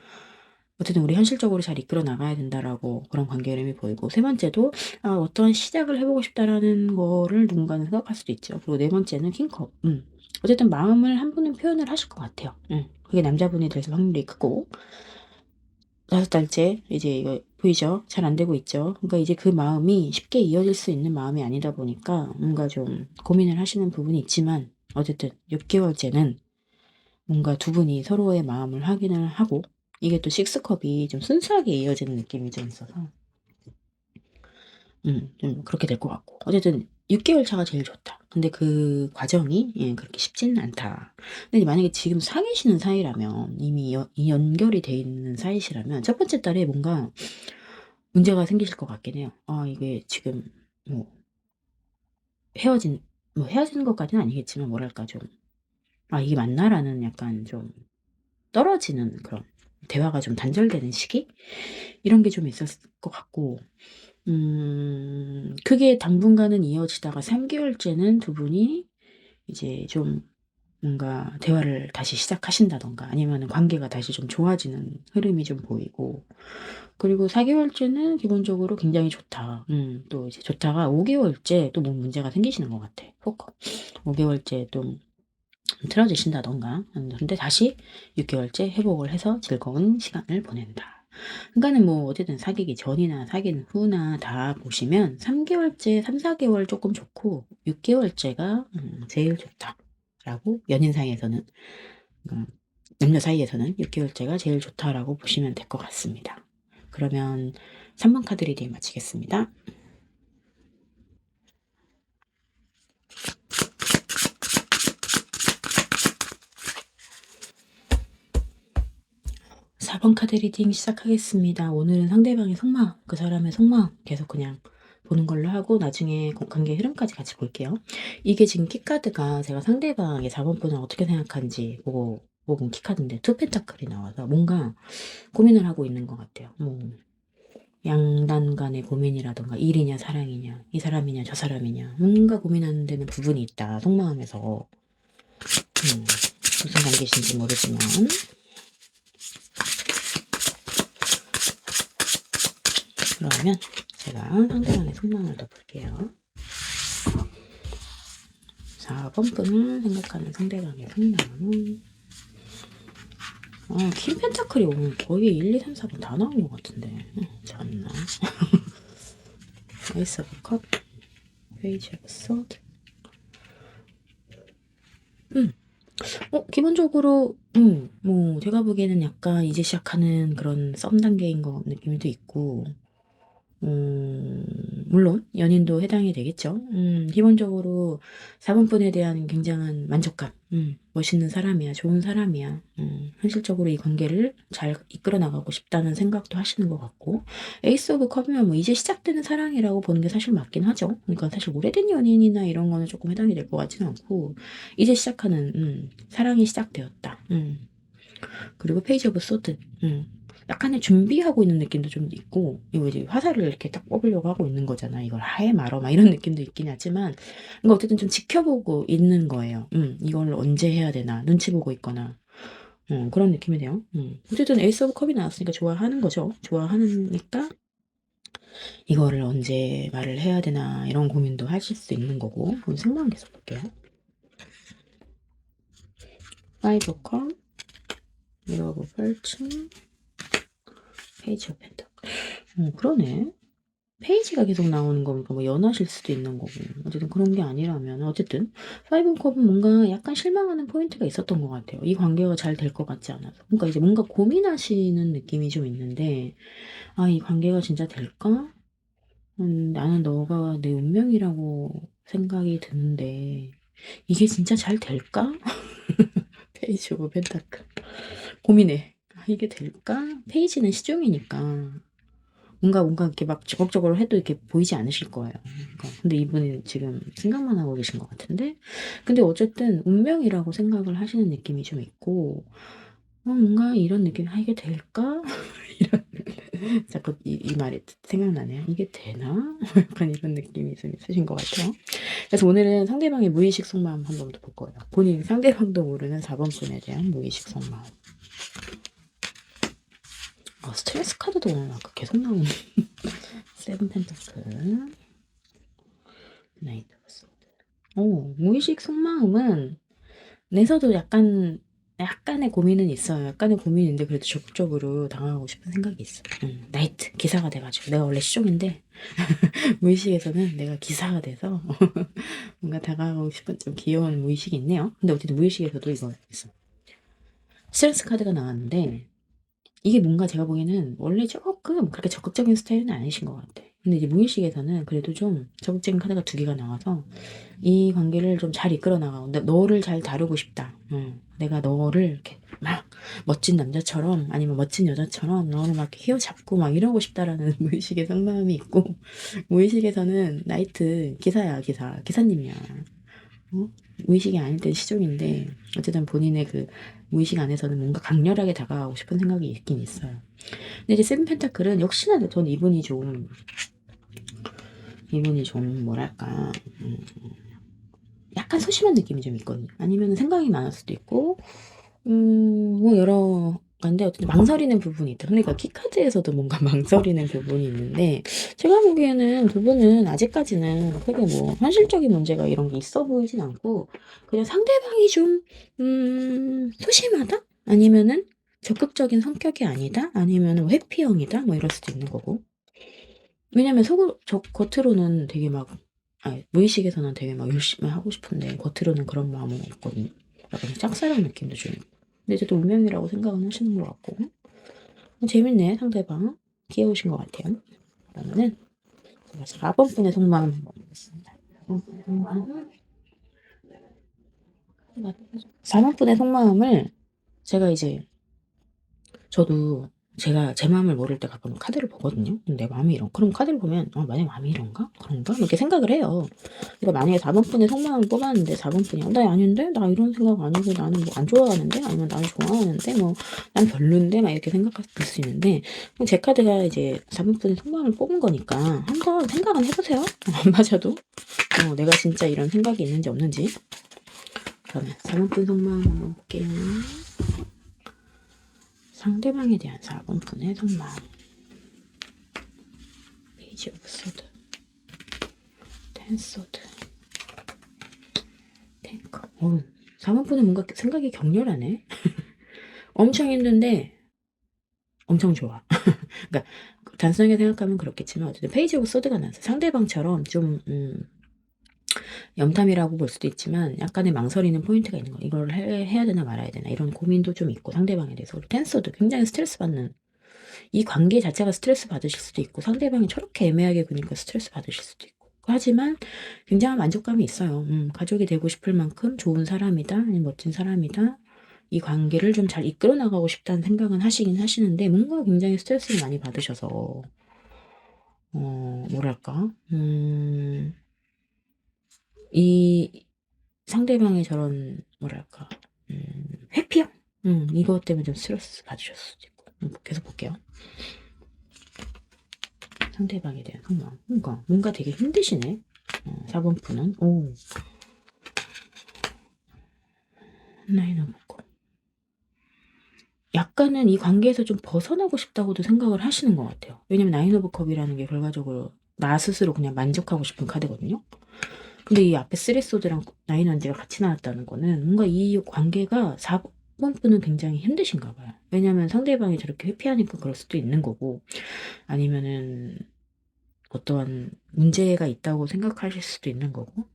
어쨌든 우리 현실적으로 잘 이끌어 나가야 된다라고 그런 관계림이 보이고, 세 번째도 어떤 시작을 해보고 싶다라는 거를 누군가는 생각할 수도 있죠. 그리고 네 번째는 킹컵. 어쨌든 마음을 한 분은 표현을 하실 것 같아요. 그게 남자분이 될 확률이 크고, 5달째 이제 이거 보이죠? 잘 안 되고 있죠. 그러니까 이제 그 마음이 쉽게 이어질 수 있는 마음이 아니다 보니까 뭔가 좀 고민을 하시는 부분이 있지만, 어쨌든 6개월째는 뭔가 두 분이 서로의 마음을 확인을 하고, 이게 또 식스컵이 좀 순수하게 이어지는 느낌이 좀 있어서 좀 그렇게 될 것 같고, 어쨌든 6개월 차가 제일 좋다. 근데 그 과정이 그렇게 쉽지는 않다. 근데 만약에 지금 사귀시는 사이라면, 이미 연결이 돼 있는 사이시라면 첫 번째 달에 뭔가 문제가 생기실 것 같긴 해요. 이게 지금 뭐 헤어진 헤어지는 것까지는 아니겠지만, 뭐랄까 좀 '이게 맞나?'라는 약간 좀 떨어지는 그런, 대화가 좀 단절되는 시기? 이런 게 좀 있었을 것 같고, 그게 당분간은 이어지다가 3개월째는 두 분이 이제 좀 뭔가 대화를 다시 시작하신다든가, 아니면은 관계가 다시 좀 좋아지는 흐름이 좀 보이고, 그리고 4개월째는 기본적으로 굉장히 좋다. 또 이제 좋다가 5개월째 또 뭐 문제가 생기시는 것 같아. 포커. 5개월째 좀 틀어지신다든가. 근데 다시 6개월째 회복을 해서 즐거운 시간을 보낸다. 그러니까는 뭐 어쨌든 사귀기 전이나 사귄 후나 다 보시면 3개월째, 3-4개월 조금 좋고 6개월째가 제일 좋다라고, 연인 사이에서는, 음 남녀 사이에서는 6개월째가 제일 좋다라고 보시면 될 것 같습니다. 그러면 3번 카드 리딩 마치겠습니다. 4번 카드 리딩 시작하겠습니다. 오늘은 상대방의 속마음, 그 사람의 속마음 계속 그냥 보는 걸로 하고, 나중에 관계 흐름까지 같이 볼게요. 이게 지금 키카드가 제가 상대방의 4번 분을 어떻게 생각하는지 보고 뽑은 키카드인데, 투 펜타클이 나와서 뭔가 고민을 하고 있는 것 같아요. 뭐 양단 간의 고민이라던가, 일이냐 사랑이냐, 이 사람이냐 저 사람이냐, 뭔가 고민하는 데는 부분이 있다, 속마음에서. 무슨 관계신지 모르지만. 그러면 제가 상대방의 속마음을 더 볼게요. 4번 분을 생각하는 상대방의 속마음. 킹 펜타클이 오늘 거의 1, 2, 3, 4번 다 나온 것 같은데. 참나. 에이스 오브 컵, 페이지 오브 소드. 기본적으로, 뭐, 제가 보기에는 약간 이제 시작하는 그런 썸 단계인 것 느낌도 있고, 물론 연인도 해당이 되겠죠. 기본적으로 4번 분에 대한 굉장한 만족감. 멋있는 사람이야, 좋은 사람이야. 현실적으로 이 관계를 잘 이끌어 나가고 싶다는 생각도 하시는 것 같고, 에이스 오브 컵이면 뭐 이제 시작되는 사랑이라고 보는 게 사실 맞긴 하죠. 그러니까 사실 오래된 연인이나 이런 거는 조금 해당이 될 것 같지는 않고, 이제 시작하는 사랑이 시작되었다. 그리고 페이지 오브 소드. 약간의 준비하고 있는 느낌도 좀 있고, 이거 이제 화살을 이렇게 딱 뽑으려고 하고 있는 거잖아. 이걸 하에 말어, 막 이런 느낌도 있긴 하지만, 이거 어쨌든 좀 지켜보고 있는 거예요. 이걸 언제 해야 되나, 눈치 보고 있거나, 그런 느낌이네요. 어쨌든 에이스 오브 컵이 나왔으니까 좋아하는 거죠. 좋아하니까, 이거를 언제 말을 해야 되나, 이런 고민도 하실 수 있는 거고. 그럼 생방 계속 볼게요. 파이브 오브 컵, 미러 오브 펄츠, 페이지 오브 펜터. 그러네. 페이지가 계속 나오는 거니까 뭐 연하실 수도 있는 거고, 어쨌든 그런 게 아니라면, 어쨌든 파이브 컵은 뭔가 약간 실망하는 포인트가 있었던 것 같아요. 이 관계가 잘 될 것 같지 않아서. 그러니까 이제 뭔가 고민하시는 느낌이 좀 있는데, 이 관계가 진짜 될까? 나는 너가 내 운명이라고 생각이 드는데 이게 진짜 잘 될까? 페이지 오브 펜타클. 고민해. 이게 될까? 페이지는 시종이니까 뭔가 이렇게 막 적극적으로 해도 이렇게 보이지 않으실 거예요. 그러니까 근데 이분이 지금 생각만 하고 계신 것 같은데, 근데 어쨌든 운명이라고 생각을 하시는 느낌이 좀 있고, 뭔가 이런 느낌, 아, 이게 될까? 이런, 자꾸 이 말이 생각나네요. 이게 되나? 약간 이런 느낌이 좀 있으신 것 같아요. 그래서 오늘은 상대방의 무의식 속마음 한 번 더 볼 거예요. 본인 상대방도 모르는 4번 분에 대한 무의식 속마음. 스트레스 카드도 오늘 아까 계속 나오네. 세븐 펜타클, 나이트 소드. 무의식 속마음은 내서도 약간의 고민은 있어요. 약간의 고민인데 그래도 적극적으로 당하고 싶은 생각이 있어. 나이트 기사가 돼가지고 내가 원래 시종인데 무의식에서는 내가 기사가 돼서 뭔가 다가가고 싶은 좀 귀여운 무의식이 있네요. 근데 어쨌든 무의식에서도 이거 있어. 스트레스 카드가 나왔는데 이게 뭔가 제가 보기에는 원래 조금 그렇게 적극적인 스타일은 아니신 것 같아. 근데 이제 무의식에서는 그래도 좀 적극적인 카드가 두 개가 나와서 이 관계를 좀 잘 이끌어 나가고 너를 잘 다루고 싶다. 내가 너를 이렇게 막 멋진 남자처럼 아니면 멋진 여자처럼 너를 막 휘어잡고 막 이러고 싶다라는 무의식의 속마음이 있고 무의식에서는 나이트 기사야 기사님이야. 무의식이 아닐 땐 시종인데 어쨌든 본인의 그 무의식 안에서는 뭔가 강렬하게 다가가고 싶은 생각이 있긴 있어요. 근데 이제 세븐 펜타클은 역시나 전 이분이 좀 뭐랄까 약간 소심한 느낌이 좀 있거든요. 아니면 생각이 많을 수도 있고 뭐 여러 가지인데 어쨌든 망설이는 부분이 있다. 그러니까 키카드에서도 뭔가 망설이는 부분이 있는데 제가 보기에는 두 분은 아직까지는 크게 뭐 현실적인 문제가 이런 게 있어 보이진 않고 그냥 상대방이 좀 소심하다? 아니면은 적극적인 성격이 아니다? 아니면은 회피형이다? 뭐 이럴 수도 있는 거고. 왜냐면 겉으로는 되게 막 무의식에서는 되게 막 열심히 하고 싶은데 겉으로는 그런 마음은 없거든요. 약간 짝사랑 느낌도 좀 있고. 근데 이제 또 운명이라고 생각은 하시는 것 같고. 재밌네, 상대방. 귀여우신 것 같아요. 그러면은 제가 4번 분의 속마음 한번 보겠습니다. 4번 분의 속마음을 제가 이제 저도 제가 제 마음을 모를 때 가끔 카드를 보거든요. 내 마음이 그럼 카드를 보면 만약에 마음이 이런가? 그런가? 이렇게 생각을 해요. 그러니까 만약에 4번 분의 속마음을 뽑았는데 4번 분이 나 아닌데? 나 이런 생각 아니고 나는 뭐 안 좋아하는데? 아니면 나는 좋아하는데? 뭐 난 별론데? 막 이렇게 생각할 수 있는데 제 카드가 이제 4번 분의 속마음을 뽑은 거니까 한번 생각은 해보세요. 안 맞아도 내가 진짜 이런 생각이 있는지 없는지. 그러면 4번 분 속마음 한번 볼게요. 상대방에 대한 4번 분의 속마음. 페이지 오브 소드, 텐소드, 탱커. 4번 분은 뭔가 생각이 격렬하네. 엄청 힘든데 엄청 좋아. 그러니까 단순하게 생각하면 그렇겠지만 어쨌든 페이지 오브 소드가 나서 상대방처럼 좀 염탐이라고 볼 수도 있지만 약간의 망설이는 포인트가 있는 거야. 이걸 해야 되나 말아야 되나 이런 고민도 좀 있고 상대방에 대해서. 그리고 텐서도 굉장히 스트레스 받는 이 관계 자체가 스트레스 받으실 수도 있고 상대방이 저렇게 애매하게 구니까 스트레스 받으실 수도 있고 하지만 굉장한 만족감이 있어요. 가족이 되고 싶을 만큼 좋은 사람이다, 아니면 멋진 사람이다. 이 관계를 좀 잘 이끌어 나가고 싶다는 생각은 하시긴 하시는데 뭔가 굉장히 스트레스를 많이 받으셔서 뭐랄까 이 상대방의 저런 뭐랄까 회피형 이것 때문에 좀 스트레스 받으셨을 수도 있고 계속 볼게요. 상대방에 대한 속마음. 그러니까 뭔가 되게 힘드시네. 4번 분은 나인 오브 컵. 약간은 이 관계에서 좀 벗어나고 싶다고도 생각을 하시는 것 같아요. 왜냐면 나인 오브 컵이라는 게 결과적으로 나 스스로 그냥 만족하고 싶은 카드거든요. 근데 이 앞에 쓰리 소드랑 나인 원디가 같이 나왔다는 거는 뭔가 이 관계가 4번 분은 굉장히 힘드신가 봐요. 왜냐면 상대방이 저렇게 회피하니까 그럴 수도 있는 거고 아니면은 어떠한 문제가 있다고 생각하실 수도 있는 거고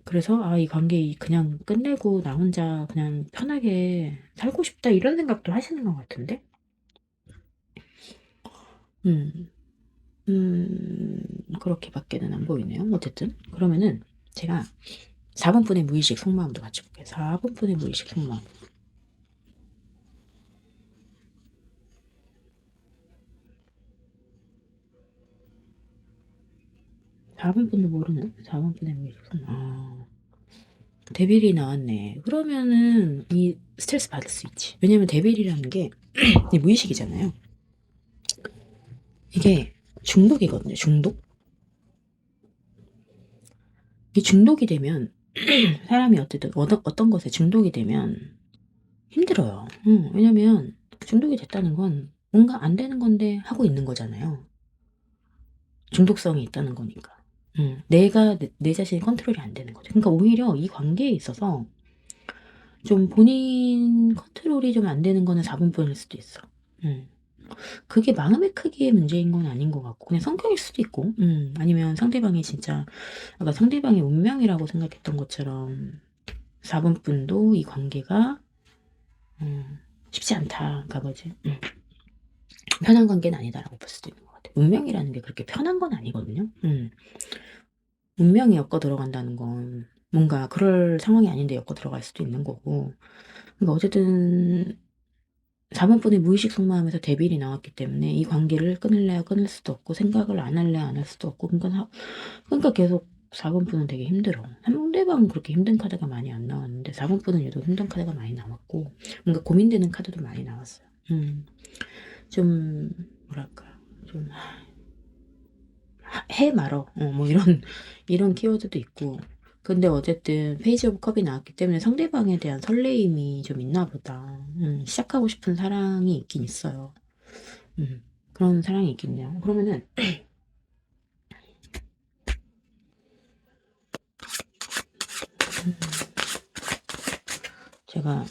그래서 이 관계 그냥 끝내고 나 혼자 그냥 편하게 살고 싶다 이런 생각도 하시는 것 같은데 음, 그렇게밖에는 안 보이네요. 어쨌든 그러면은 제가 4번 분의 무의식 속마음도 같이 볼게요. 4번 분의 무의식 속마음. 4번 분도 모르는 4번 분의 무의식 속마음. 데빌이 나왔네. 그러면은 이 스트레스 받을 수 있지. 왜냐면 데빌이라는 게 무의식이잖아요. 이게 중독이거든요. 중독. 이 중독이 되면 사람이 어떤 것에 중독이 되면 힘들어요. 왜냐면 중독이 됐다는 건 뭔가 안 되는 건데 하고 있는 거잖아요. 중독성이 있다는 거니까. 내가 내 자신이 컨트롤이 안 되는 거죠. 그러니까 오히려 이 관계에 있어서 좀 본인 컨트롤이 좀 안 되는 거는 4분뿐일 수도 있어. 그게 마음의 크기의 문제인 건 아닌 것 같고 그냥 성격일 수도 있고 아니면 상대방이 진짜 아까 상대방이 운명이라고 생각했던 것처럼 4분뿐도 이 관계가 쉽지 않다가 뭐지 편한 관계는 아니다라고 볼 수도 있는 것 같아요. 운명이라는 게 그렇게 편한 건 아니거든요. 운명이 엮어 들어간다는 건 뭔가 그럴 상황이 아닌데 엮어 들어갈 수도 있는 거고 그러니까 어쨌든 4번뿐의 무의식 속마음에서 데빌이 나왔기 때문에 이 관계를 끊을래야 끊을 수도 없고 생각을 안 할래야 안 할 수도 없고 그러니까 계속 4번뿐은 되게 힘들어. 상대방은 그렇게 힘든 카드가 많이 안 나왔는데 4번뿐은 유독 힘든 카드가 많이 나왔고 뭔가 고민되는 카드도 많이 나왔어요. 좀 뭐랄까 좀 해 말어 뭐 이런 키워드도 있고 근데 어쨌든 페이지 오브 컵이 나왔기 때문에 상대방에 대한 설레임이 좀 있나 보다. 시작하고 싶은 사랑이 있긴 있어요. 그런 사랑이 있겠네요. 그러면은 제가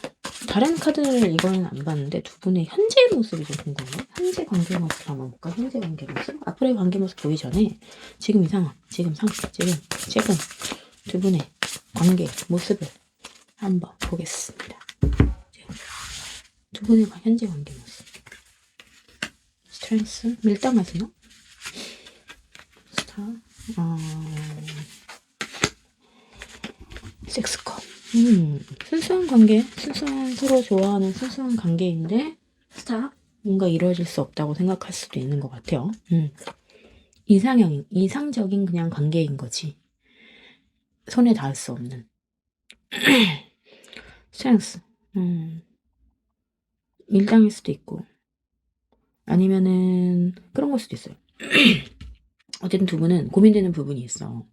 다른 카드를 이거는 안 봤는데 두 분의 현재 모습이 좀 궁금해요. 현재 관계 모습 한번 볼까? 현재 관계 모습? 앞으로의 관계 모습 보기 전에 지금 이 상황, 지금 최근 두 분의 관계 모습을 한번 보겠습니다. 두 분의 현재 관계 모습. 스트렝스? 밀당하세요? 스타? 섹스컵. 순수한 관계, 서로 좋아하는 순수한 관계인데 스타? 뭔가 이루어질 수 없다고 생각할 수도 있는 것 같아요. 이상적인 그냥 관계인 거지. 손에 닿을 수 없는. 스트렝스. 밀당일 수도 있고 아니면은 그런 걸 수도 있어요. 어쨌든 두 분은 고민되는 부분이 있어.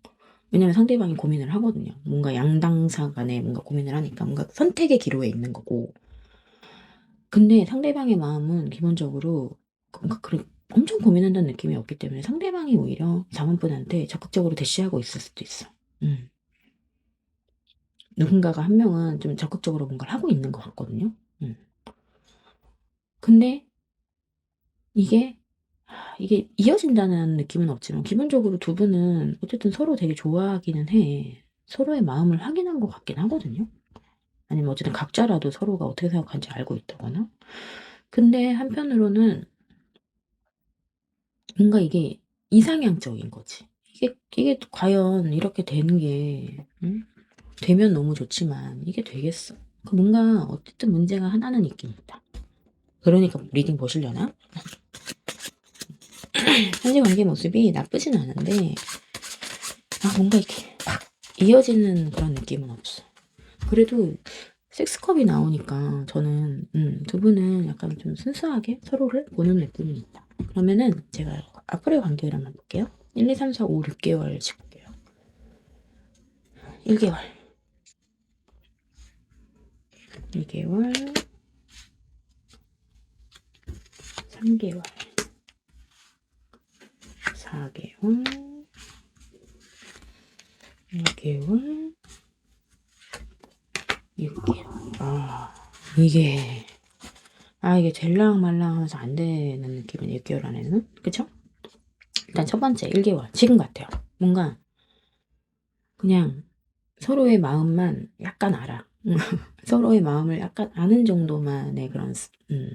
왜냐면 상대방이 고민을 하거든요. 뭔가 양당사 간에 뭔가 고민을 하니까 뭔가 선택의 기로에 있는 거고. 근데 상대방의 마음은 기본적으로 뭔가 엄청 고민한다는 느낌이 없기 때문에 상대방이 오히려 자문분한테 적극적으로 대시하고 있을 수도 있어. 누군가가 한 명은 좀 적극적으로 뭔가를 하고 있는 것 같거든요. 근데 이게 이어진다는 느낌은 없지만 기본적으로 두 분은 어쨌든 서로 되게 좋아하기는 해. 서로의 마음을 확인한 것 같긴 하거든요. 아니면 어쨌든 각자라도 서로가 어떻게 생각하는지 알고 있다거나. 근데 한편으로는 뭔가 이게 이상향적인 거지. 이게 과연 이렇게 되는 게 되면 너무 좋지만 이게 되겠어? 뭔가 어쨌든 문제가 하나는 있긴 있다. 그러니까 리딩 보시려나? 현재 관계 모습이 나쁘진 않은데 뭔가 이렇게 팍 이어지는 그런 느낌은 없어. 그래도 섹스컵이 나오니까 저는 두 분은 약간 좀 순수하게 서로를 보는 느낌이 있다. 그러면은 제가 앞으로의 관계를 한번 볼게요. 1, 2, 3, 4, 5, 6개월씩 볼게요. 1개월 2개월 3개월 4개월 5개월 6개월 이게 될랑말랑 하면서 안 되는 느낌은 6개월 안에는 그쵸? 일단 첫 번째 1개월 지금 같아요. 뭔가 그냥 서로의 마음만 약간 알아. 서로의 마음을 약간 아는 정도만의 그런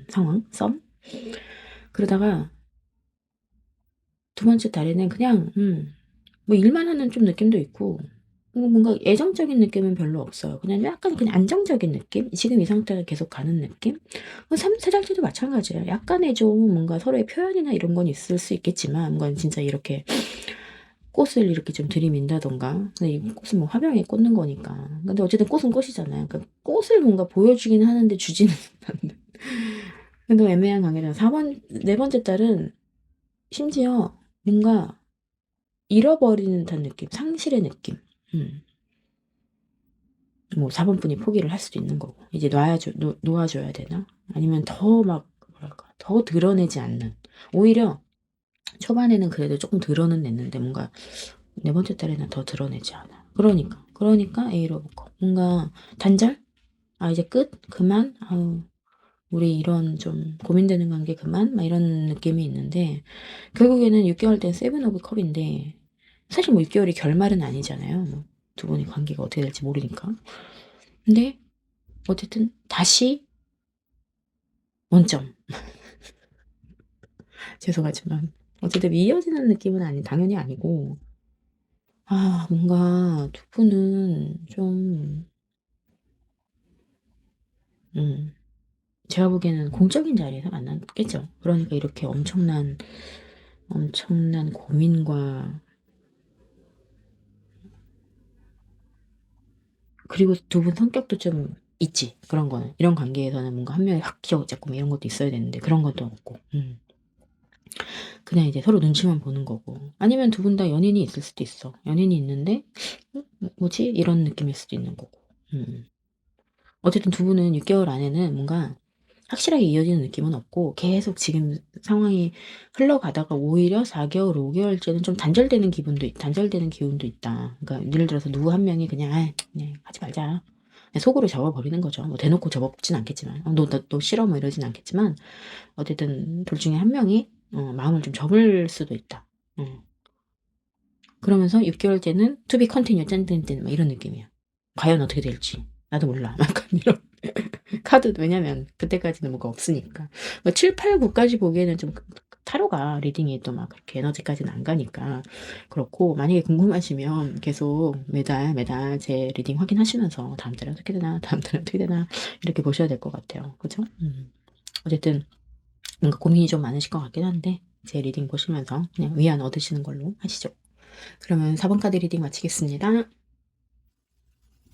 상황, 썸. 그러다가 두 번째 달에는 그냥 뭐 일만 하는 좀 느낌도 있고 뭔가 애정적인 느낌은 별로 없어요. 그냥 약간 그냥 안정적인 느낌? 지금 이 상태가 계속 가는 느낌? 세 달째도 마찬가지예요. 약간의 좀 뭔가 서로의 표현이나 이런 건 있을 수 있겠지만 뭔가 진짜 이렇게 꽃을 이렇게 좀 들이민다던가. 근데 이 꽃은 뭐 화병에 꽂는 거니까. 근데 어쨌든 꽃은 꽃이잖아요. 그러니까 꽃을 뭔가 보여주긴 하는데 주지는 않는. 근데 애매한 관계잖아. 4번, 네 번째 딸은 심지어 뭔가 잃어버리는 듯한 느낌, 상실의 느낌. 뭐 4번 분이 포기를 할 수도 있는 거고. 이제 놓아줘야 되나? 아니면 더 막, 뭐랄까, 더 드러내지 않는. 오히려 초반에는 그래도 조금 드러냈는데 뭔가 네 번째 달에는 더 드러내지 않아. 그러니까 A로 묶어. 뭔가 단절? 아, 이제 끝? 그만? 아우, 우리 이런 좀 고민되는 관계 그만? 막 이런 느낌이 있는데, 결국에는 6개월 된 세븐 오브 컵인데, 사실 뭐 6개월이 결말은 아니잖아요. 뭐두 분의 관계가 어떻게 될지 모르니까. 근데, 어쨌든, 다시 원점. 죄송하지만. 어쨌든 이어지는 느낌은 당연히 아니고, 아, 뭔가 두 분은 좀, 음, 제가 보기에는 공적인 자리에서 만났겠죠. 그러니까 이렇게 엄청난 고민과, 그리고 두 분 성격도 좀 있지. 그런 거는. 이런 관계에서는 뭔가 한 명이 확 기어잡고 뭐 이런 것도 있어야 되는데, 그런 것도 없고. 그냥 이제 서로 눈치만 보는 거고. 아니면 두 분 다 연인이 있을 수도 있어. 연인이 있는데, 뭐지? 이런 느낌일 수도 있는 거고. 어쨌든 두 분은 6개월 안에는 뭔가 확실하게 이어지는 느낌은 없고 계속 지금 상황이 흘러가다가 오히려 4개월, 5개월째는 좀 단절되는 기운도 있다. 그러니까 예를 들어서 누구 한 명이 그냥 하지 말자. 그냥 속으로 접어버리는 거죠. 뭐 대놓고 접어먹진 않겠지만, 너 싫어 뭐 이러진 않겠지만, 어쨌든 둘 중에 한 명이 마음을 좀 접을 수도 있다. 그러면서 6개월째는 to be continue 짠짠짠 막 이런 느낌이야. 과연 어떻게 될지 나도 몰라. 약간 이런. 카드 왜냐면 그때까지는 뭐가 없으니까. 뭐 7, 8, 9까지 보기에는 좀 타로가 리딩이 또 막 그렇게 에너지까지는 안 가니까 그렇고, 만약에 궁금하시면 계속 매달 제 리딩 확인하시면서 다음 달에 어떻게 되나 다음 달에 어떻게 되나 이렇게 보셔야 될 것 같아요. 그죠? 어쨌든 뭔가 고민이 좀 많으실 것 같긴 한데 제 리딩 보시면서 그냥 위안 얻으시는 걸로 하시죠. 그러면 4번 카드 리딩 마치겠습니다.